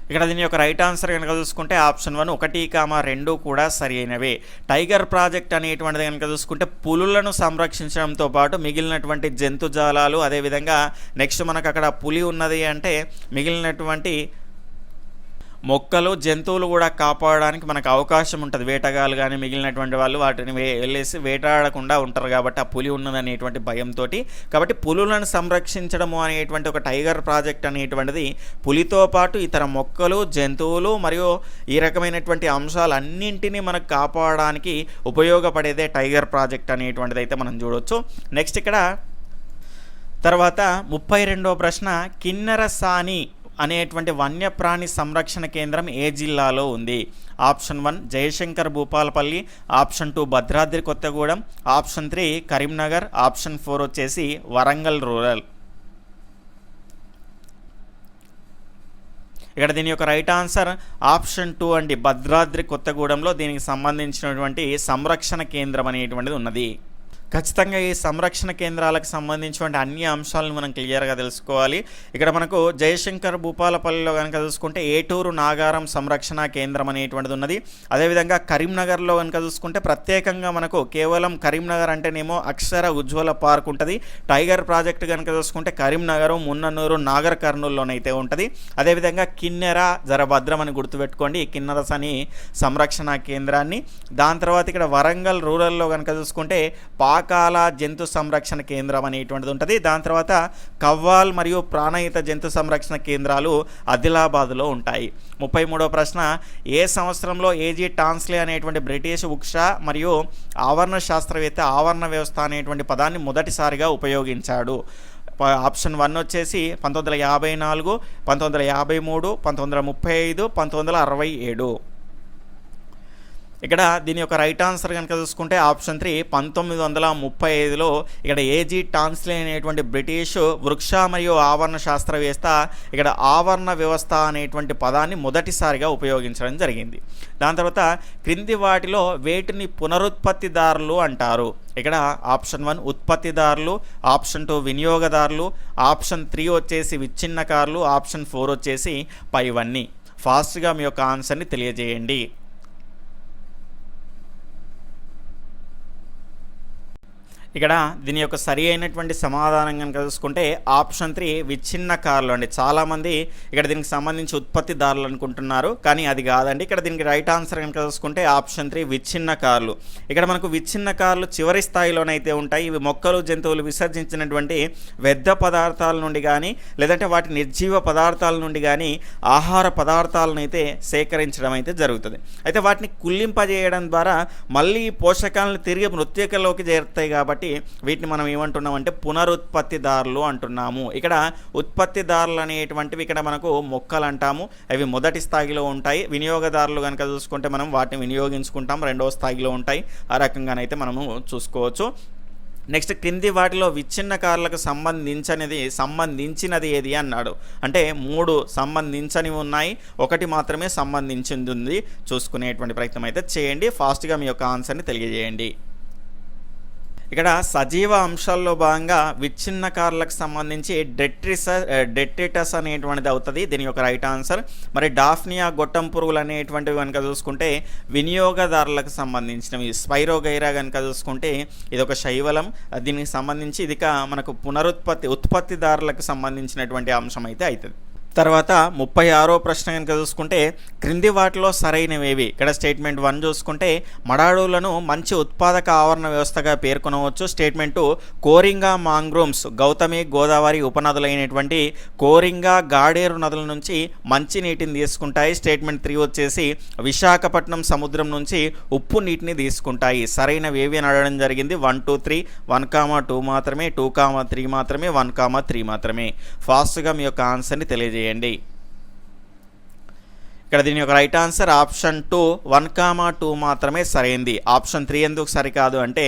ఇక్కడ దీని యొక్క రైట్ ఆన్సర్ కనుక చూసుకుంటే ఆప్షన్ 1, 1, 2 కూడా సరి అయినవే. టైగర్ ప్రాజెక్ట్ అనేటువంటిది కనుక చూసుకుంటే పులులను సంరక్షించడంతో పాటు మిగిలినటువంటి జంతుజాలాలు, అదేవిధంగా నెక్స్ట్ మనకు అక్కడ పులి ఉన్నది అంటే మిగిలినటువంటి మొక్కలు జంతువులు కూడా కాపాడడానికి మనకు అవకాశం ఉంటుంది. వేటగాళ్ళు కానీ మిగిలినటువంటి వాళ్ళు వాటిని వెళ్ళేసి వేటాడకుండా ఉంటారు కాబట్టి ఆ పులి ఉన్నదనేటువంటి భయంతో. కాబట్టి పులులను సంరక్షించడము అనేటువంటి ఒక టైగర్ ప్రాజెక్ట్ అనేటువంటిది పులితో పాటు ఇతర మొక్కలు జంతువులు మరియు ఈ రకమైనటువంటి అంశాలన్నింటినీ మనకు కాపాడడానికి ఉపయోగపడేదే టైగర్ ప్రాజెక్ట్ అనేటువంటిది అయితే మనం చూడవచ్చు. నెక్స్ట్ ఇక్కడ తర్వాత 32వ ప్రశ్న, కిన్నెరసాని అనేటువంటి వన్యప్రాణి సంరక్షణ కేంద్రం ఏ జిల్లాలో ఉంది? Option 1 Jayashankar Bhupalpally, option 2 Bhadradri Kothagudem, option 3 Karimnagar, option 4 వచ్చేసి వరంగల్ రూరల్. ఇక్కడ దీని యొక్క రైట్ ఆన్సర్ ఆప్షన్ 2 అండి. భద్రాద్రి కొత్తగూడెంలో దీనికి సంబంధించినటువంటి సంరక్షణ కేంద్రం అనేటువంటిది ఉన్నది. ఖచ్చితంగా ఈ సంరక్షణ కేంద్రాలకు సంబంధించిన అన్ని అంశాలను మనం క్లియర్గా తెలుసుకోవాలి. ఇక్కడ మనకు జయశంకర్ భూపాలపల్లిలో కనుక చూసుకుంటే ఏటూరు నాగారం సంరక్షణ కేంద్రం అనేటువంటిది ఉన్నది. అదేవిధంగా కరీంనగర్లో కనుక చూసుకుంటే ప్రత్యేకంగా మనకు కేవలం కరీంనగర్ అంటేనేమో అక్షర ఉజ్వల పార్క్ ఉంటుంది. టైగర్ ప్రాజెక్ట్ కనుక చూసుకుంటే కరీంనగర్, మున్ననూరు, నాగర్ కర్నూలులోనైతే ఉంటుంది. అదేవిధంగా కిన్నెర జరభద్రం అని గుర్తుపెట్టుకోండి, కిన్నెరసాని సంరక్షణ కేంద్రాన్ని. దాని తర్వాత ఇక్కడ వరంగల్ రూరల్లో కనుక చూసుకుంటే పాకాల జంతు సంరక్షణ కేంద్రం అనేటువంటిది ఉంటుంది. దాని తర్వాత కవ్వాల్ మరియు ప్రాణహిత జంతు సంరక్షణ కేంద్రాలు ఆదిలాబాద్లో ఉంటాయి. 33వ ప్రశ్న, ఏ సంవత్సరంలో ఏజీ టాన్స్లే అనేటువంటి బ్రిటిష్ వృక్ష మరియు ఆవరణ శాస్త్రవేత్త ఆవరణ వ్యవస్థ అనేటువంటి పదాన్ని మొదటిసారిగా ఉపయోగించాడు? ఆప్షన్ 1 వచ్చేసి 1954, 1953, 1935, 1967. ఇక్కడ దీని యొక్క రైట్ ఆన్సర్ కనుక చూసుకుంటే ఆప్షన్ 3 1935లో ఇక్కడ ఏజీ టాన్స్లే అనేటువంటి బ్రిటిష్ వృక్ష మరియు ఆవరణ శాస్త్రవేత్త ఇక్కడ ఆవరణ వ్యవస్థ అనేటువంటి పదాన్ని మొదటిసారిగా ఉపయోగించడం జరిగింది. దాని తర్వాత క్రింది వాటిలో వేటిని పునరుత్పత్తిదారులు అంటారు? ఇక్కడ ఆప్షన్ 1 ఉత్పత్తిదారులు, ఆప్షన్ 2 వినియోగదారులు, ఆప్షన్ 3 వచ్చేసి విచ్ఛిన్నకారులు, ఆప్షన్ 4 వచ్చేసి పైవన్నీ. ఫాస్ట్గా మీ యొక్క ఆన్సర్ని తెలియజేయండి. ఇక్కడ దీని యొక్క సరి అయినటువంటి సమాధానం కనుక చూసుకుంటే ఆప్షన్ 3 విచ్ఛిన్నకారులు అండి. చాలామంది ఇక్కడ దీనికి సంబంధించి ఉత్పత్తిదారులు అనుకుంటున్నారు, కానీ అది కాదండి. ఇక్కడ దీనికి రైట్ ఆన్సర్ కనుక చూసుకుంటే ఆప్షన్ 3 విచ్ఛిన్నకారులు. ఇక్కడ మనకు విచ్ఛిన్నకారులు చివరి స్థాయిలోనైతే ఉంటాయి. ఇవి మొక్కలు జంతువులు విసర్జించినటువంటి వ్యర్థ పదార్థాల నుండి కానీ లేదంటే వాటి నిర్జీవ పదార్థాల నుండి కానీ ఆహార పదార్థాలను అయితే సేకరించడం అయితే జరుగుతుంది. అయితే వాటిని కుళ్ళింపజేయడం ద్వారా మళ్ళీ పోషకాలను తిరిగి మృత్తికలోకి చేరుతాయి. కాబట్టి వీటిని మనం ఏమంటున్నామంటే పునరుత్పత్తిదారులు అంటున్నాము. ఇక్కడ ఉత్పత్తిదారులు అనేటువంటివి ఇక్కడ మనకు మొక్కలు అంటాము, అవి మొదటి స్థాయిలో ఉంటాయి. వినియోగదారులు కనుక చూసుకుంటే మనం వాటిని వినియోగించుకుంటాం, రెండవ స్థాయిలో ఉంటాయి. ఆ రకంగానైతే మనము చూసుకోవచ్చు. నెక్స్ట్ క్రింది వాటిలో విచ్ఛిన్నకారులకు సంబంధించినది ఏది అన్నాడు. అంటే 3 సంబంధించనివి ఉన్నాయి, 1 మాత్రమే సంబంధించింది ఉంది. చూసుకునేటువంటి ప్రయత్నం అయితే చేయండి. ఫాస్ట్గా మీ యొక్క ఆన్సర్ని తెలియజేయండి. ఇక్కడ సజీవ అంశాల్లో భాగంగా విచ్ఛిన్నకారులకు సంబంధించి డెట్రిటస్ అనేటువంటిది అవుతుంది దీని యొక్క రైట్ ఆన్సర్. మరి డాఫ్నియా గొట్టం పురుగులు అనేటువంటివి కనుక చూసుకుంటే వినియోగదారులకు సంబంధించినవి. స్పైరోగైరా కనుక చూసుకుంటే ఇది ఒక శైవలం, దీనికి సంబంధించి ఇది మనకు ఉత్పత్తిదారులకు సంబంధించినటువంటి అంశం అయితే అవుతుంది. తర్వాత 36వ ప్రశ్న కనుక చూసుకుంటే క్రింది వాటిలో సరైనవేవి? ఇక్కడ స్టేట్మెంట్ 1 చూసుకుంటే మడాడులను మంచి ఉత్పాదక ఆవరణ వ్యవస్థగా పేర్కొనవచ్చు. స్టేట్మెంట్ 2 కోరింగా మాంగ్రూమ్స్ గౌతమి గోదావరి ఉపనదులైనటువంటి కోరింగా గాడేరు నదుల నుంచి మంచి నీటిని తీసుకుంటాయి. స్టేట్మెంట్ 3 వచ్చేసి విశాఖపట్నం సముద్రం నుంచి ఉప్పు నీటిని తీసుకుంటాయి. సరైనవేవి అని అడగడం జరిగింది. 1, 2, 3, 1, 2 మాత్రమే, 2, 3 మాత్రమే, 1, 3 మాత్రమే. ఫాస్ట్గా మీ యొక్క ఆన్సర్ని తెలియజేయండి. ఇక్కడ దీని యొక్క రైట్ ఆన్సర్ ఆప్షన్ 2 1,2 మాత్రమే సరైంది. ఆప్షన్ 3 ఎందుకు సరికాదు అంటే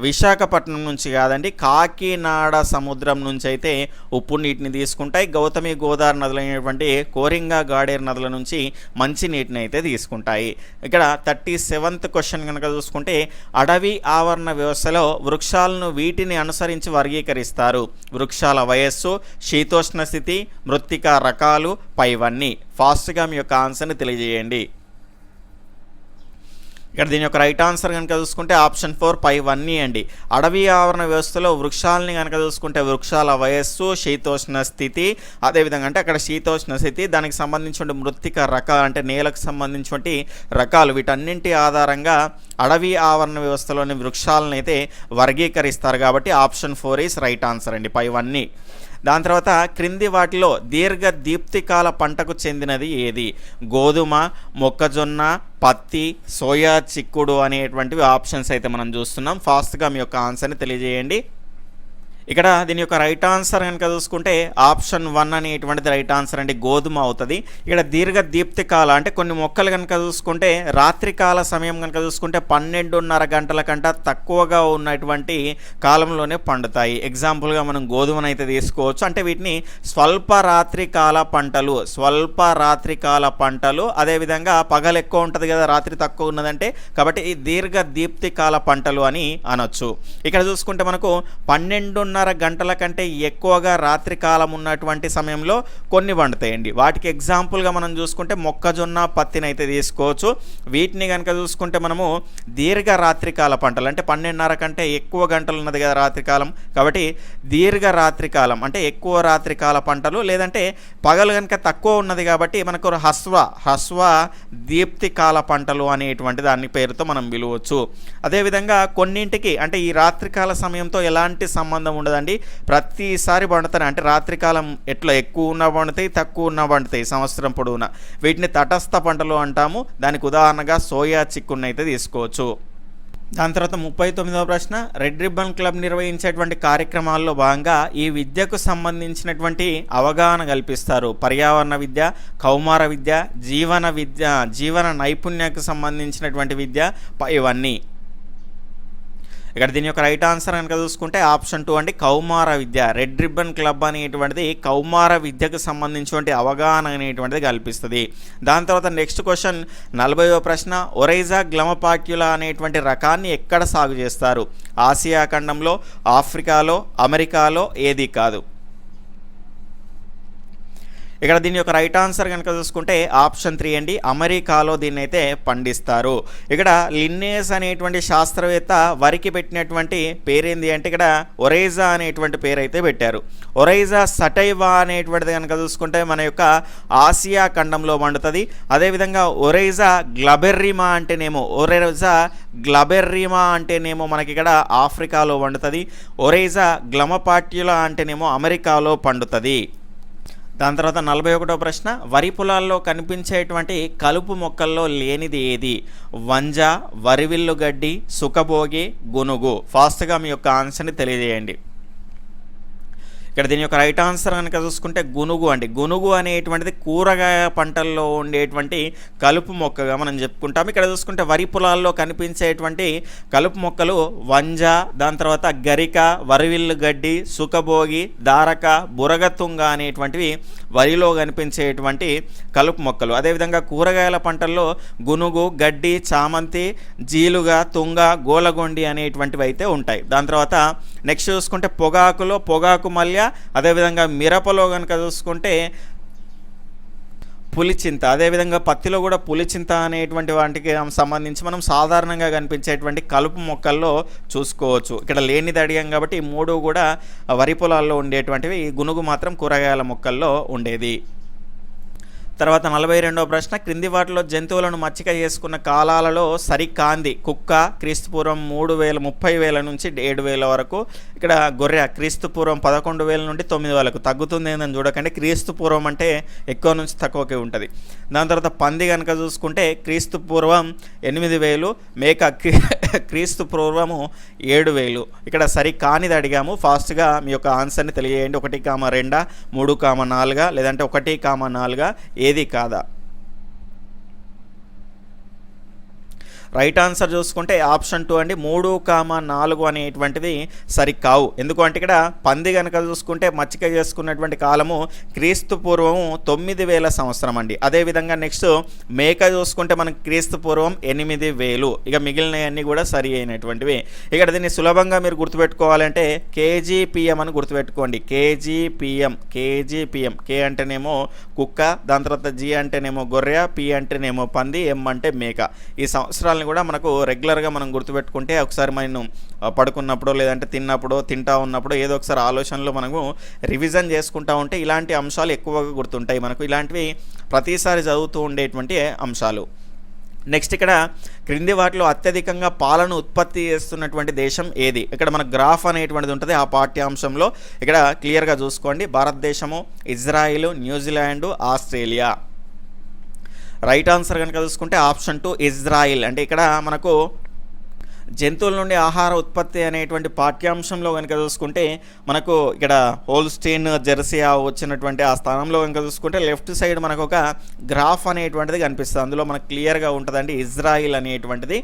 విశాఖపట్నం నుంచి కాదండి, కాకినాడ సముద్రం నుంచి అయితే ఉప్పు నీటిని తీసుకుంటాయి. గౌతమి గోదావరి నదులైనటువంటి కోరింగా గాడేరు నదుల నుంచి మంచి నీటిని అయితే తీసుకుంటాయి. ఇక్కడ 37th క్వశ్చన్ కనుక చూసుకుంటే అడవి ఆవరణ వ్యవస్థలో వృక్షాలను వీటిని అనుసరించి వర్గీకరిస్తారు. వృక్షాల వయస్సు, శీతోష్ణ స్థితి, మృత్తికా రకాలు, పైవన్నీ. ఫాస్ట్గా మీ యొక్క ఆన్సర్ని తెలియజేయండి. ఇక్కడ దీని యొక్క రైట్ ఆన్సర్ కనుక చూసుకుంటే ఆప్షన్ 4 పైవన్నీ అండి. అడవి ఆవరణ వ్యవస్థలో వృక్షాలని కనుక చూసుకుంటే వృక్షాల వయస్సు, శీతోష్ణ స్థితి, అదేవిధంగా అంటే అక్కడ శీతోష్ణ స్థితి, దానికి సంబంధించిన మృత్తిక రకాలు అంటే నేలకు సంబంధించిన రకాలు, వీటన్నింటి ఆధారంగా అడవి ఆవరణ వ్యవస్థలోని వృక్షాలను అయితే వర్గీకరిస్తారు. కాబట్టి ఆప్షన్ 4 ఈస్ రైట్ ఆన్సర్ అండి, పైవన్నీ. దాని తర్వాత క్రింది వాటిలో దీర్ఘ దీప్తికాల పంటకు చెందినది ఏది? గోధుమ, మొక్కజొన్న, పత్తి, సోయా చిక్కుడు అనేటువంటివి ఆప్షన్స్ అయితే మనం చూస్తున్నాం. ఫాస్ట్గా మీ యొక్క ఆన్సర్ని తెలియజేయండి. ఇక్కడ దీని యొక్క రైట్ ఆన్సర్ కనుక చూసుకుంటే ఆప్షన్ 1 అనేటువంటిది రైట్ ఆన్సర్ అండి, గోధుమ అవుతుంది. ఇక్కడ దీర్ఘ దీప్తికాల అంటే కొన్ని మొక్కలు కనుక చూసుకుంటే రాత్రికాల సమయం కనుక చూసుకుంటే 12:30 గంటల కంటే తక్కువగా ఉన్నటువంటి కాలంలోనే పండుతాయి. ఎగ్జాంపుల్గా మనం గోధుమను అయితే తీసుకోవచ్చు. అంటే వీటిని స్వల్ప రాత్రికాల పంటలు, అదేవిధంగా పగలు ఎక్కువ ఉంటుంది కదా, రాత్రి తక్కువ ఉన్నదంటే, కాబట్టి ఈ దీర్ఘ దీప్తికాల పంటలు అని అనొచ్చు. ఇక్కడ చూసుకుంటే మనకు 12:30 గంటల కంటే ఎక్కువగా రాత్రి కాలం ఉన్నటువంటి సమయంలో కొన్ని పండుతాయండి. వాటికి ఎగ్జాంపుల్గా మనం చూసుకుంటే మొక్కజొన్న, పత్తిని అయితే తీసుకోవచ్చు. వీటిని కనుక చూసుకుంటే మనము దీర్ఘ రాత్రికాల పంటలు అంటే 12:30 కంటే ఎక్కువ గంటలు ఉన్నది కదా రాత్రికాలం, కాబట్టి దీర్ఘ రాత్రికాలం అంటే ఎక్కువ రాత్రికాల పంటలు, లేదంటే పగలు కనుక తక్కువ ఉన్నది కాబట్టి మనకు హ్రస్వ దీప్తికాల పంటలు అనేటువంటి దాని పేరుతో మనం పిలవచ్చు. అదేవిధంగా కొన్నింటికి అంటే ఈ రాత్రికాల సమయంతో ఎలాంటి సంబంధం ఉండదండి, ప్రతిసారి పండుతాయి. అంటే రాత్రికాలం ఎట్లా ఎక్కువ ఉన్న పండుతాయి, తక్కువ ఉన్న పండుతాయి సంవత్సరం పొడవునా. వీటిని తటస్థ పంటలు అంటాము. దానికి ఉదాహరణగా సోయా చిక్కుడుని అయితే తీసుకోవచ్చు. దాని తర్వాత 39వ ప్రశ్న, రెడ్ రిబ్బన్ క్లబ్ నిర్వహించేటువంటి కార్యక్రమాల్లో భాగంగా ఈ విద్యకు సంబంధించినటువంటి అవగాహన కల్పిస్తారు. పర్యావరణ విద్య, కౌమార విద్య, జీవన నైపుణ్యకు సంబంధించినటువంటి విద్య, ఇవన్నీ. ఇక్కడ దీని యొక్క రైట్ ఆన్సర్ కనుక చూసుకుంటే ఆప్షన్ 2 అండి, కౌమార విద్య. రెడ్ రిబ్బన్ క్లబ్ అనేటువంటిది కౌమార విద్యకు సంబంధించినటువంటి అవగాహన అనేటువంటిది కల్పిస్తుంది. దాని తర్వాత నెక్స్ట్ క్వశ్చన్ 40వ ప్రశ్న, ఒరైజా గ్లమపాక్యులా అనేటువంటి రకాన్ని ఎక్కడ సాగు చేస్తారు? ఆసియా ఖండంలో, ఆఫ్రికాలో, అమెరికాలో, ఏది కాదు? ఇక్కడ దీని యొక్క రైట్ ఆన్సర్ కనుక చూసుకుంటే ఆప్షన్ 3 అండి, అమెరికాలో దీన్ని అయితే పండిస్తారు. ఇక్కడ లిన్నేస్ అనేటువంటి శాస్త్రవేత్త వరికి పెట్టినటువంటి పేరేంది అంటే ఇక్కడ ఒరైజా అనేటువంటి పేరు అయితే పెట్టారు. ఒరైజా సటైవా అనేటువంటిది కనుక చూసుకుంటే మన యొక్క ఆసియా ఖండంలో పండుతుంది. అదేవిధంగా ఒరైజా గ్లబెర్రిమా అంటేనేమో మనకి ఇక్కడ ఆఫ్రికాలో పండుతుంది. ఒరైజా గ్లమపాట్యులా అంటేనేమో అమెరికాలో పండుతుంది. దాని తర్వాత 41వ ప్రశ్న, వరి పొలాల్లో కనిపించేటువంటి కలుపు మొక్కల్లో లేనిది ఏది? వంజ, వరివిల్లు గడ్డి, సుఖభోగి, గునుగు. ఫాస్ట్గా మీ యొక్క ఆన్సర్ని తెలియజేయండి. ఇక్కడ దీని యొక్క రైట్ ఆన్సర్ కనుక చూసుకుంటే గునుగు అండి. గునుగు అనేటువంటిది కూరగాయ పంటల్లో ఉండేటువంటి కలుపు మొక్కగా మనం చెప్పుకుంటాం. ఇక్కడ చూసుకుంటే వరి పొలాల్లో కనిపించేటువంటి కలుపు మొక్కలు వంజ, దాని తర్వాత గరిక, వరివిల్లు గడ్డి, సుఖభోగి, దారక, బురగతుంగ అనేటువంటివి వరిలో కనిపించేటువంటి కలుపు మొక్కలు. అదేవిధంగా కూరగాయల పంటల్లో గునుగు, గడ్డి, చామంతి, జీలుగ, తుంగ, గోలగొండి అనేటువంటివి అయితే ఉంటాయి. దాని తర్వాత నెక్స్ట్ చూసుకుంటే పొగాకు మల్య, అదేవిధంగా మిరపలో కనుక చూసుకుంటే పులిచింత, అదేవిధంగా పత్తిలో కూడా పులిచింత అనేటువంటి వాటికి సంబంధించి మనం సాధారణంగా కనిపించేటువంటి కలుపు మొక్కల్లో చూసుకోవచ్చు. ఇక్కడ లేనిది అడిగాం కాబట్టి ఈ 3 కూడా వరి పొలాల్లో ఉండేటువంటివి, ఈ గునుగు మాత్రం కూరగాయల మొక్కల్లో ఉండేది. తర్వాత 42వ ప్రశ్న, క్రింది వాటిలో జంతువులను మచ్చిక చేసుకున్న కాలాలలో సరికాంది కుక్క క్రీస్తుపూర్వం 30,000 నుంచి 7,000 వరకు. ఇక్కడ గొర్రె క్రీస్తుపూర్వం 11,000 నుండి 9,000 తగ్గుతుంది ఏందని చూడకండి, క్రీస్తుపూర్వం అంటే ఎక్కువ నుంచి తక్కువకే ఉంటుంది. దాని తర్వాత పంది కనుక చూసుకుంటే క్రీస్తుపూర్వం 8,000, మేక క్రీస్తుపూర్వము 7,000. ఇక్కడ సరికానిది అడిగాము. ఫాస్ట్గా మీ యొక్క ఆన్సర్ని తెలియజేయండి. 1,2, 3,4 లేదంటే 1,4 ఏది కాదా? రైట్ ఆన్సర్ చూసుకుంటే ఆప్షన్ 2 అండి, 3,4 అనేటువంటిది సరికావు. ఎందుకంటే ఇక్కడ పంది కనుక చూసుకుంటే మచ్చిక చేసుకున్నటువంటి కాలము క్రీస్తు పూర్వం 9,000 సంవత్సరం అండి. అదేవిధంగా నెక్స్ట్ మేక చూసుకుంటే మనకి క్రీస్తు పూర్వం 8,000. ఇక మిగిలినవన్నీ కూడా సరి అయినటువంటివి. ఇక్కడ దీన్ని సులభంగా మీరు గుర్తుపెట్టుకోవాలంటే కేజీపీఎం అని గుర్తుపెట్టుకోండి. కేజీపీఎం, కే అంటేనేమో కుక్క, దాని తర్వాత జీ అంటేనేమో గొర్రె, పి అంటేనేమో పంది, ఎం అంటే మేక. ఈ సంవత్సరాలను కూడా మనకు రెగ్యులర్గా మనం గుర్తుపెట్టుకుంటే ఒకసారి మనం పడుకున్నప్పుడు లేదంటే తింటా ఉన్నప్పుడు ఏదో ఒకసారి ఆలోచనలు మనము రివిజన్ చేసుకుంటూ ఉంటే ఇలాంటి అంశాలు ఎక్కువగా గుర్తుంటాయి మనకు. ఇలాంటివి ప్రతిసారి చదువుతూ ఉండేటువంటి అంశాలు. నెక్స్ట్ ఇక్కడ క్రింది వాటిలో అత్యధికంగా పాలను ఉత్పత్తి చేస్తున్నటువంటి దేశం ఏది? ఇక్కడ మన గ్రాఫ్ అనేటువంటిది ఉంటుంది ఆ పాఠ్యాంశంలో. ఇక్కడ క్లియర్గా చూసుకోండి. భారతదేశము, Israel, New Zealand, Australia. Right answer కనుక చూసుకుంటే ఆప్షన్ 2 ఇజ్రాయిల్. అంటే ఇక్కడ మనకు జంతువుల నుండి ఆహార ఉత్పత్తి అనేటువంటి పాఠ్యాంశంలో కనుక చూసుకుంటే మనకు ఇక్కడ హోల్స్టీన్, జెర్సీ వచ్చినటువంటి ఆ స్థానంలో కనుక చూసుకుంటే లెఫ్ట్ సైడ్ మనకు ఒక గ్రాఫ్ అనేటువంటిది కనిపిస్తుంది. అందులో మనకు క్లియర్గా ఉంటుందండి ఇజ్రాయిల్ అనేటువంటిది.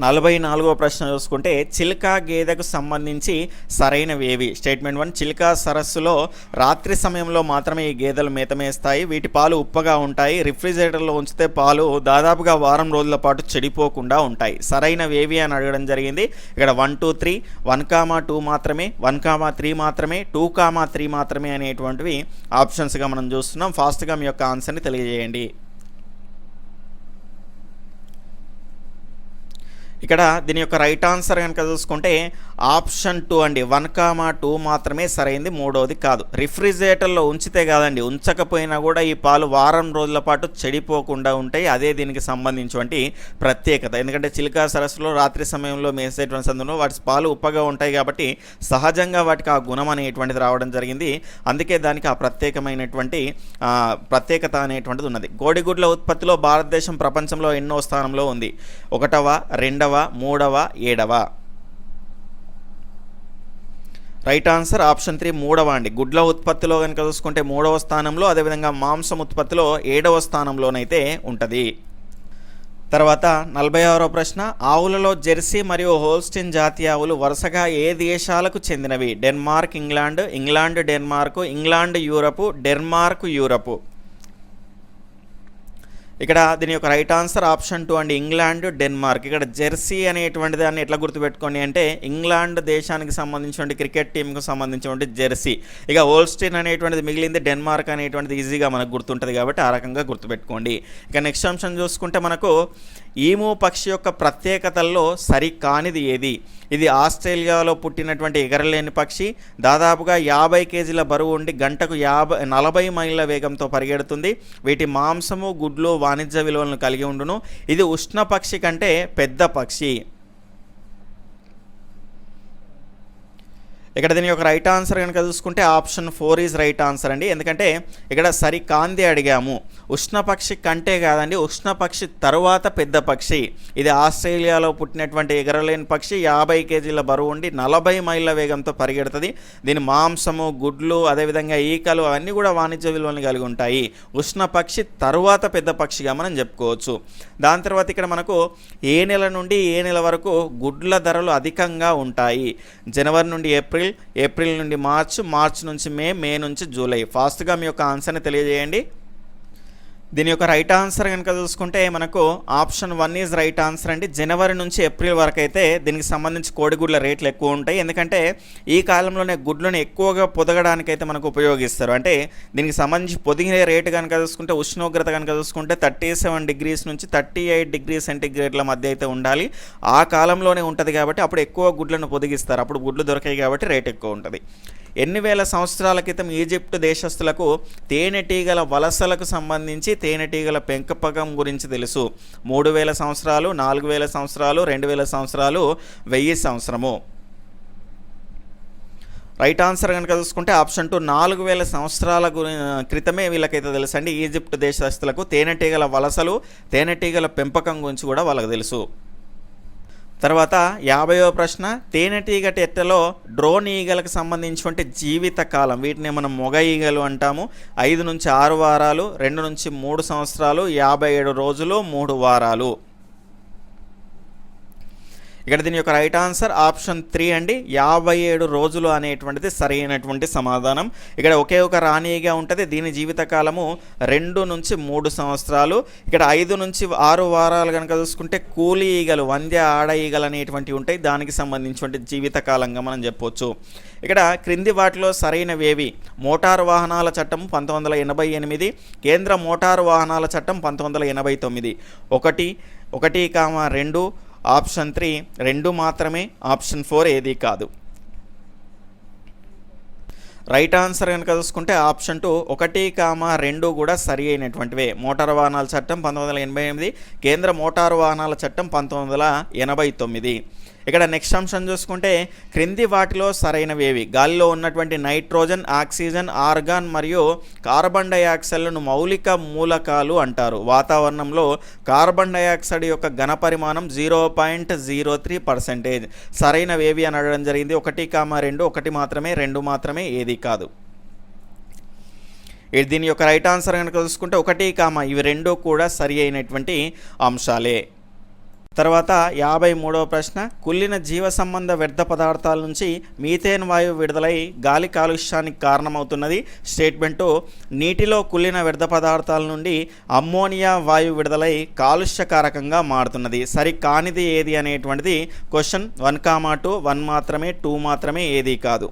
44వ ప్రశ్న చూసుకుంటే చిల్కా గేదెకు సంబంధించి సరైనవి ఏవి? స్టేట్మెంట్ 1, చిల్కా సరస్సులో రాత్రి సమయంలో మాత్రమే ఈ గేదెలు మేతమేస్తాయి. వీటి పాలు ఉప్పగా ఉంటాయి. రిఫ్రిజిరేటర్లో ఉంచితే పాలు దాదాపుగా వారం రోజుల పాటు చెడిపోకుండా ఉంటాయి. సరైనవి ఏవి అని అడగడం జరిగింది. ఇక్కడ 1, 2, 3, 1,2 మాత్రమే, 1,3 మాత్రమే, 2,3 మాత్రమే అనేటువంటివి ఆప్షన్స్గా మనం చూస్తున్నాం. ఫాస్ట్గా మీ యొక్క ఆన్సర్ని తెలియజేయండి. ఇక్కడ దీని యొక్క రైట్ ఆన్సర్ కనుక చూసుకుంటే ఆప్షన్ 2 అండి, 1,2 మాత్రమే సరైంది, మూడవది కాదు. రిఫ్రిజిరేటర్లో ఉంచితే కాదండి, ఉంచకపోయినా కూడా ఈ పాలు వారం రోజుల పాటు చెడిపోకుండా ఉంటాయి. అదే దీనికి సంబంధించినటువంటి ప్రత్యేకత. ఎందుకంటే చిల్కా సరస్సులో రాత్రి సమయంలో మేసేటువంటి సందర్భంలో వాటి పాలు ఉప్పగా ఉంటాయి కాబట్టి సహజంగా వాటికి ఆ గుణం అనేటువంటిది రావడం జరిగింది. అందుకే దానికి ఆ ప్రత్యేకమైనటువంటి ప్రత్యేకత అనేటువంటిది ఉన్నది. కోడిగుడ్ల ఉత్పత్తిలో భారతదేశం ప్రపంచంలో ఎన్నో స్థానంలో ఉంది? 1వ, 2వ, 3వ, 7వ? రైట్ ఆన్సర్ ఆప్షన్ 3 3వ అండి. గుడ్ల ఉత్పత్తిలో కనుక చూసుకుంటే 3వ స్థానంలో, అదేవిధంగా మాంసం ఉత్పత్తిలో 7వ స్థానంలోనైతే ఉంటుంది. తర్వాత 46వ ప్రశ్న, ఆవులలో జెర్సీ మరియు హోల్స్టీన్ జాతి ఆవులు వరుసగా ఏ దేశాలకు చెందినవి? Denmark, England, England Denmark, England Europe, Denmark Europe. ఇక్కడ దీని యొక్క రైట్ ఆన్సర్ ఆప్షన్ 2 అండి, ఇంగ్లాండ్ డెన్మార్క్. ఇక్కడ జెర్సీ అనేటువంటి దాన్ని ఎట్లా గుర్తుపెట్టుకోండి అంటే ఇంగ్లాండ్ దేశానికి సంబంధించిన క్రికెట్ టీంకు సంబంధించిన జెర్సీ. ఇక హోల్స్టీన్ అనేటువంటిది మిగిలింది, డెన్మార్క్ అనేటువంటిది ఈజీగా మనకు గుర్తుంటుంది కాబట్టి ఆ రకంగా గుర్తుపెట్టుకోండి. ఇక నెక్స్ట్ అంశం చూసుకుంటే మనకు ఈము పక్షి యొక్క ప్రత్యేకతల్లో సరికానిది ఏది? ఇది ఆస్ట్రేలియాలో పుట్టినటువంటి ఎగరలేని పక్షి. దాదాపుగా 50 కేజీల బరువు ఉండి గంటకు 40 మైళ్ళ వేగంతో పరిగెడుతుంది. వీటి మాంసము, గుడ్లు వాణిజ్య విలువలను కలిగి ఉండును. ఇది ఉష్ణ పక్షి కంటే పెద్ద పక్షి. ఇక్కడ దీని యొక్క రైట్ ఆన్సర్ కనుక చూసుకుంటే ఆప్షన్ 4 ఈజ్ రైట్ ఆన్సర్ అండి. ఎందుకంటే ఇక్కడ సరికాంది అడిగాము. ఉష్ణపక్షి కంటే కాదండి, ఉష్ణపక్షి తరువాత పెద్ద పక్షి. ఇది ఆస్ట్రేలియాలో పుట్టినటువంటి ఎగరలేని పక్షి. 50 కేజీల బరువు ఉండి 40 మైళ్ళ వేగంతో పరిగెడుతుంది. దీని మాంసము, గుడ్లు, అదేవిధంగా ఈకలు అవన్నీ కూడా వాణిజ్య విలువలను కలిగి ఉంటాయి. ఉష్ణపక్షి తరువాత పెద్ద పక్షిగా మనం చెప్పుకోవచ్చు. దాని తర్వాత ఇక్కడ మనకు ఏ నెల నుండి ఏ నెల వరకు గుడ్ల ధరలు అధికంగా ఉంటాయి? జనవరి నుండి ఏప్రిల్, ఏప్రిల్ నుండి మార్చ్ నుంచి మే నుంచి జూలై. ఫాస్ట్గా మీ యొక్క ఆన్సర్ని తెలియజేయండి. దీని యొక్క రైట్ ఆన్సర్ కనుక చూసుకుంటే మనకు ఆప్షన్ 1 ఈజ్ రైట్ ఆన్సర్ అండి. జనవరి నుంచి ఏప్రిల్ వరకు అయితే దీనికి సంబంధించి కోడిగుడ్ల రేట్లు ఎక్కువ ఉంటాయి. ఎందుకంటే ఈ కాలంలోనే గుడ్లను ఎక్కువగా పొదగడానికైతే మనకు ఉపయోగిస్తారు. అంటే దీనికి సంబంధించి పొదిగే రేటు కనుక చూసుకుంటే, ఉష్ణోగ్రత కనుక చూసుకుంటే 37 డిగ్రీస్ నుంచి 38 డిగ్రీ సెంటీగ్రేడ్ల మధ్య అయితే ఉండాలి. ఆ కాలంలోనే ఉంటుంది కాబట్టి అప్పుడు ఎక్కువ గుడ్లను పొదిగిస్తారు. అప్పుడు గుడ్లు దొరికాయి కాబట్టి రేట్ ఎక్కువ ఉంటుంది. ఎన్ని వేల సంవత్సరాల క్రితం ఈజిప్ట్ దేశస్తులకు తేనెటీగల వలసలకు సంబంధించి తేనెటీగల పెంపకం గురించి తెలుసు? 3000 సంవత్సరాలు, 4000 సంవత్సరాలు, 2000 సంవత్సరాలు, 1000 సంవత్సరము. రైట్ ఆన్సర్ కనుక చూసుకుంటే ఆప్షన్ 2 4000 సంవత్సరాల క్రితమే వీళ్ళకైతే తెలుసు అండి. ఈజిప్ట్ దేశస్తులకు తేనెటీగల వలసలు, తేనెటీగల పెంపకం గురించి కూడా వాళ్ళకి తెలుసు. తర్వాత 50వ ప్రశ్న, తేనెటీగ టెట్టలో డ్రోన్ ఈగలకు సంబంధించినటువంటి జీవిత కాలం, వీటిని మనం మొగ ఈగలు అంటాము. 5 నుంచి 6 వారాలు, 2 నుంచి 3 సంవత్సరాలు, 57 రోజులు, 3 వారాలు. ఇక్కడ దీని యొక్క రైట్ ఆన్సర్ ఆప్షన్ 3 అండి. 57 రోజులు అనేటువంటిది సరైనటువంటి సమాధానం. ఇక్కడ ఒకే ఒక రాణి ఈగ ఉంటుంది. దీని జీవితకాలము 2 నుంచి 3 సంవత్సరాలు. ఇక్కడ 5 నుంచి 6 వారాలు కనుక చూసుకుంటే కూలి ఈగలు, వంద్య ఆడ ఈగలు అనేటువంటివి ఉంటాయి. దానికి సంబంధించిన జీవితకాలంగా మనం చెప్పవచ్చు. ఇక్కడ క్రింది వాటిలో సరైనవేవి? మోటారు వాహనాల చట్టం 1988, కేంద్ర మోటారు వాహనాల చట్టం 1989. 1, 2, ఆప్షన్ 3 2 మాత్రమే, ఆప్షన్ 4 ఏది కాదు. రైట్ ఆన్సర్ కనుక చూసుకుంటే ఆప్షన్ 2 1, 2 కూడా సరి అయినటువంటివే. మోటారు వాహనాల చట్టం 1988, కేంద్ర మోటారు వాహనాల చట్టం 1989. ఇక్కడ నెక్స్ట్ అంశం చూసుకుంటే క్రింది వాటిలో సరైనవేవి? గాలిలో ఉన్నటువంటి నైట్రోజన్, ఆక్సిజన్, ఆర్గాన్ మరియు కార్బన్ డైఆక్సైడ్లను మౌలిక మూలకాలు అంటారు. వాతావరణంలో కార్బన్ డైఆక్సైడ్ యొక్క ఘనపరిమాణం 0.03%. సరైనవేవి అని అడగడం జరిగింది. 1, 2 1 మాత్రమే, 2 మాత్రమే, ఏది కాదు. దీని యొక్క రైట్ ఆన్సర్ కనుక చూసుకుంటే 1, ఇవి 2 కూడా సరి అయినటువంటి అంశాలే. తర్వాత 53వ ప్రశ్న, కుళ్ళిన జీవ సంబంధ వ్యర్థ పదార్థాల నుంచి మీథేన్ వాయువు విడుదలై గాలి కాలుష్యానికి కారణమవుతున్నది. స్టేట్మెంటు నీటిలో కుళ్ళిన వ్యర్థ పదార్థాల నుండి అమ్మోనియా వాయువు విడుదలై కాలుష్యకారకంగా మారుతున్నది. సరి కానిది ఏది అనేటువంటిది క్వశ్చన్. 1, 2 1 మాత్రమే, 2 మాత్రమే, ఏది కాదు.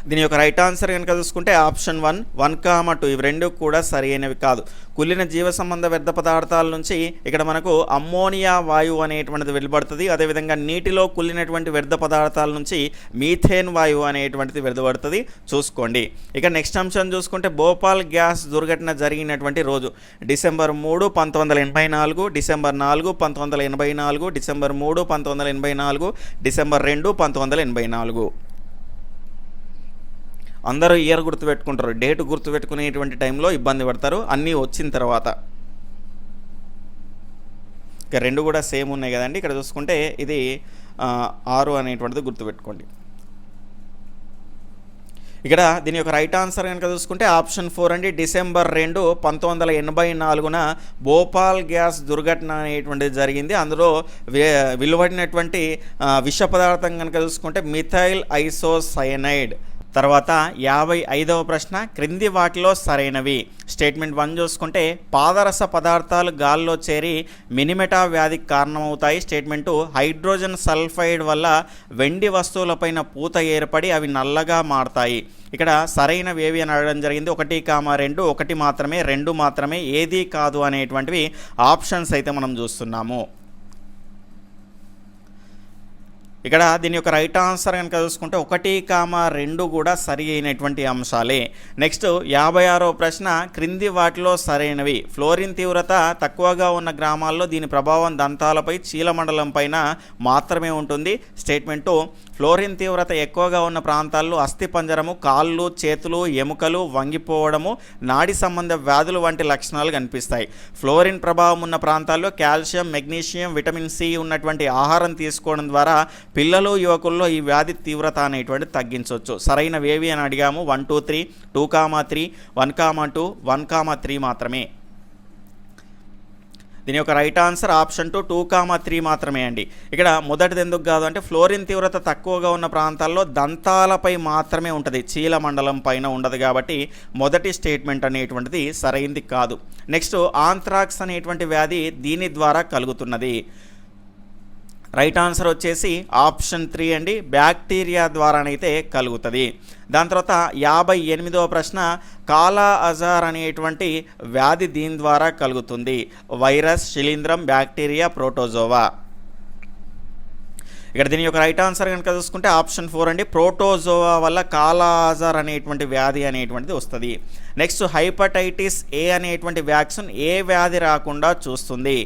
దీని యొక్క రైట్ ఆన్సర్ కనుక చూసుకుంటే ఆప్షన్ 1, 1, 2 ఇవి 2 కూడా సరి అయినవి కాదు. కుళ్ళిన జీవ సంబంధ వ్యర్థ పదార్థాల నుంచి ఇక్కడ మనకు అమ్మోనియా వాయువు అనేటువంటిది వెలువడుతుంది. అదేవిధంగా నీటిలో కుళ్ళినటువంటి వ్యర్థ పదార్థాల నుంచి మీథేన్ వాయువు అనేటువంటిది వెలువడుతుంది. చూసుకోండి. ఇక నెక్స్ట్ అంశం చూసుకుంటే భోపాల్ గ్యాస్ దుర్ఘటన జరిగినటువంటి రోజు డిసెంబర్ 3, 1984, డిసెంబర్ 4, 1984, డిసెంబర్ 3, 1984, డిసెంబర్ 2, 1984. అందరూ ఇయర్ గుర్తుపెట్టుకుంటారు, డేట్ గుర్తుపెట్టుకునేటువంటి టైంలో ఇబ్బంది పడతారు అన్నీ వచ్చిన తర్వాత. ఇక 2 కూడా సేమ్ ఉన్నాయి కదండి. ఇక్కడ చూసుకుంటే ఇది 6 అనేటువంటిది గుర్తుపెట్టుకోండి. ఇక్కడ దీని యొక్క రైట్ ఆన్సర్ కనుక చూసుకుంటే ఆప్షన్ 4 అండి. డిసెంబర్ 2, 1984న భోపాల్ గ్యాస్ దుర్ఘటన అనేటువంటిది జరిగింది. అందులో వెలువడినటువంటి విష పదార్థం కనుక చూసుకుంటే మిథైల్ ఐసోసైనైడ్. తర్వాత 55వ ప్రశ్న, క్రింది వాటిలో సరైనవి? స్టేట్మెంట్ 1 చూసుకుంటే పాదరస పదార్థాలు గాల్లో చేరి మినిమెటా వ్యాధికి కారణమవుతాయి. స్టేట్మెంట్ 2 హైడ్రోజన్ సల్ఫైడ్ వల్ల వెండి వస్తువులపైన పూత ఏర్పడి అవి నల్లగా మారతాయి. ఇక్కడ సరైనవి ఏవి అని అడగడం జరిగింది. 1, 2 1 మాత్రమే, 2 మాత్రమే, ఏది కాదు అనేటువంటివి ఆప్షన్స్ అయితే మనం చూస్తున్నాము. ఇక్కడ దీని యొక్క రైట్ ఆన్సర్ కనుక చూసుకుంటే 1, 2 కూడా సరి అయినటువంటి అంశాలే. నెక్స్ట్ 56వ ప్రశ్న, క్రింది వాటిలో సరైనవి? ఫ్లోరిన్ తీవ్రత తక్కువగా ఉన్న గ్రామాల్లో దీని ప్రభావం దంతాలపై, చీలమండలం పైన మాత్రమే ఉంటుంది. స్టేట్మెంట్ 2 ఫ్లోరిన్ తీవ్రత ఎక్కువగా ఉన్న ప్రాంతాల్లో అస్థిపంజరము, కాళ్ళు, చేతులు, ఎముకలు వంగిపోవడము, నాడి సంబంధ వ్యాధులు వంటి లక్షణాలు కనిపిస్తాయి. ఫ్లోరిన్ ప్రభావం ఉన్న ప్రాంతాల్లో కాల్షియం, మెగ్నీషియం, విటమిన్ సి ఉన్నటువంటి ఆహారం తీసుకోవడం ద్వారా పిల్లలు, యువకుల్లో ఈ వ్యాధి తీవ్రత అనేటువంటి తగ్గించవచ్చు. సరైనవేవి అని అడిగాము. 1, 2, 3, 2, 3, 1, 2, 1, 3 మాత్రమే. దీని యొక్క రైట్ ఆన్సర్ ఆప్షన్ 2, 2, 3 మాత్రమే అండి. ఇక్కడ మొదటిది ఎందుకు కాదు అంటే ఫ్లోరిన్ తీవ్రత తక్కువగా ఉన్న ప్రాంతాల్లో దంతాలపై మాత్రమే ఉంటుంది, చీల మండలం పైన ఉండదు కాబట్టి మొదటి స్టేట్మెంట్ అనేటువంటిది సరైంది కాదు. నెక్స్ట్ ఆంథ్రాక్స్ అనేటువంటి వ్యాధి దీని ద్వారా కలుగుతున్నది. రైట్ ఆన్సర్ వచ్చేసి ఆప్షన్ 3 అండి. బ్యాక్టీరియా ద్వారానైతే కలుగుతుంది. దాని తర్వాత 58వ ప్రశ్న, కాలా అజార్ అనేటువంటి వ్యాధి దీని ద్వారా కలుగుతుంది. వైరస్, శిలీంధ్రం, బ్యాక్టీరియా, ప్రోటోజోవా. ఇక్కడ దీని యొక్క రైట్ ఆన్సర్ కనుక చూసుకుంటే ఆప్షన్ 4 అండి. ప్రోటోజోవా వల్ల కాలా అజార్ అనేటువంటి వ్యాధి అనేటువంటిది వస్తుంది. నెక్స్ట్ హెపటైటిస్ ఏ అనేటువంటి వ్యాక్సిన్ ఏ వ్యాధి రాకుండా చూస్తుంది?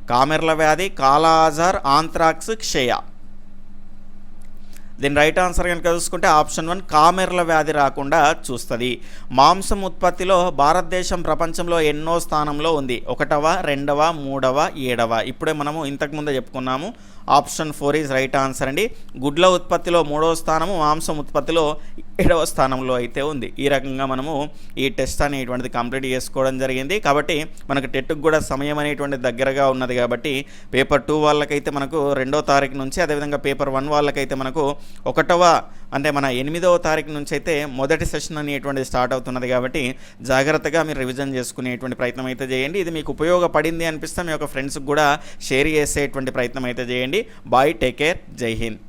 కామెర్ల వ్యాధి, కాలా అజార్, ఆంథ్రాక్స్, క్షయ. దీని రైట్ ఆన్సర్ కనుక చూసుకుంటే ఆప్షన్ 1 కామెర్ల వ్యాధి రాకుండా చూస్తుంది. మాంసం ఉత్పత్తిలో భారతదేశం ప్రపంచంలో ఎన్నో స్థానంలో ఉంది? 1వ, 2వ, 3వ, 7వ. ఇప్పుడే మనము ఇంతకుముందే చెప్పుకున్నాము. ఆప్షన్ 4 ఈజ్ రైట్ ఆన్సర్ అండి. గుడ్ల ఉత్పత్తిలో 3వ స్థానము, మాంసం ఉత్పత్తిలో 7వ స్థానంలో అయితే ఉంది. ఈ రకంగా మనము ఈ టెస్ట్ అనేటువంటిది కంప్లీట్ చేసుకోవడం జరిగింది. కాబట్టి మనకు టెట్కి కూడా సమయం అనేటువంటిది దగ్గరగా ఉన్నది కాబట్టి పేపర్ 2 వాళ్ళకైతే మనకు 2వ తారీఖు నుంచి, అదేవిధంగా పేపర్ 1 వాళ్ళకైతే మనకు 1వ అంటే మన 8వ తారీఖు నుంచి అయితే మొదటి సెషన్ అనేటువంటిది స్టార్ట్ అవుతున్నది. కాబట్టి జాగ్రత్తగా మీరు రివిజన్ చేసుకునేటువంటి ప్రయత్నం అయితే చేయండి. ఇది మీకు ఉపయోగపడింది అనిపిస్తే మీ యొక్క ఫ్రెండ్స్కి కూడా షేర్ చేసేటువంటి ప్రయత్నం అయితే చేయండి. బాయ్, టేక్ కేర్, జై హింద్.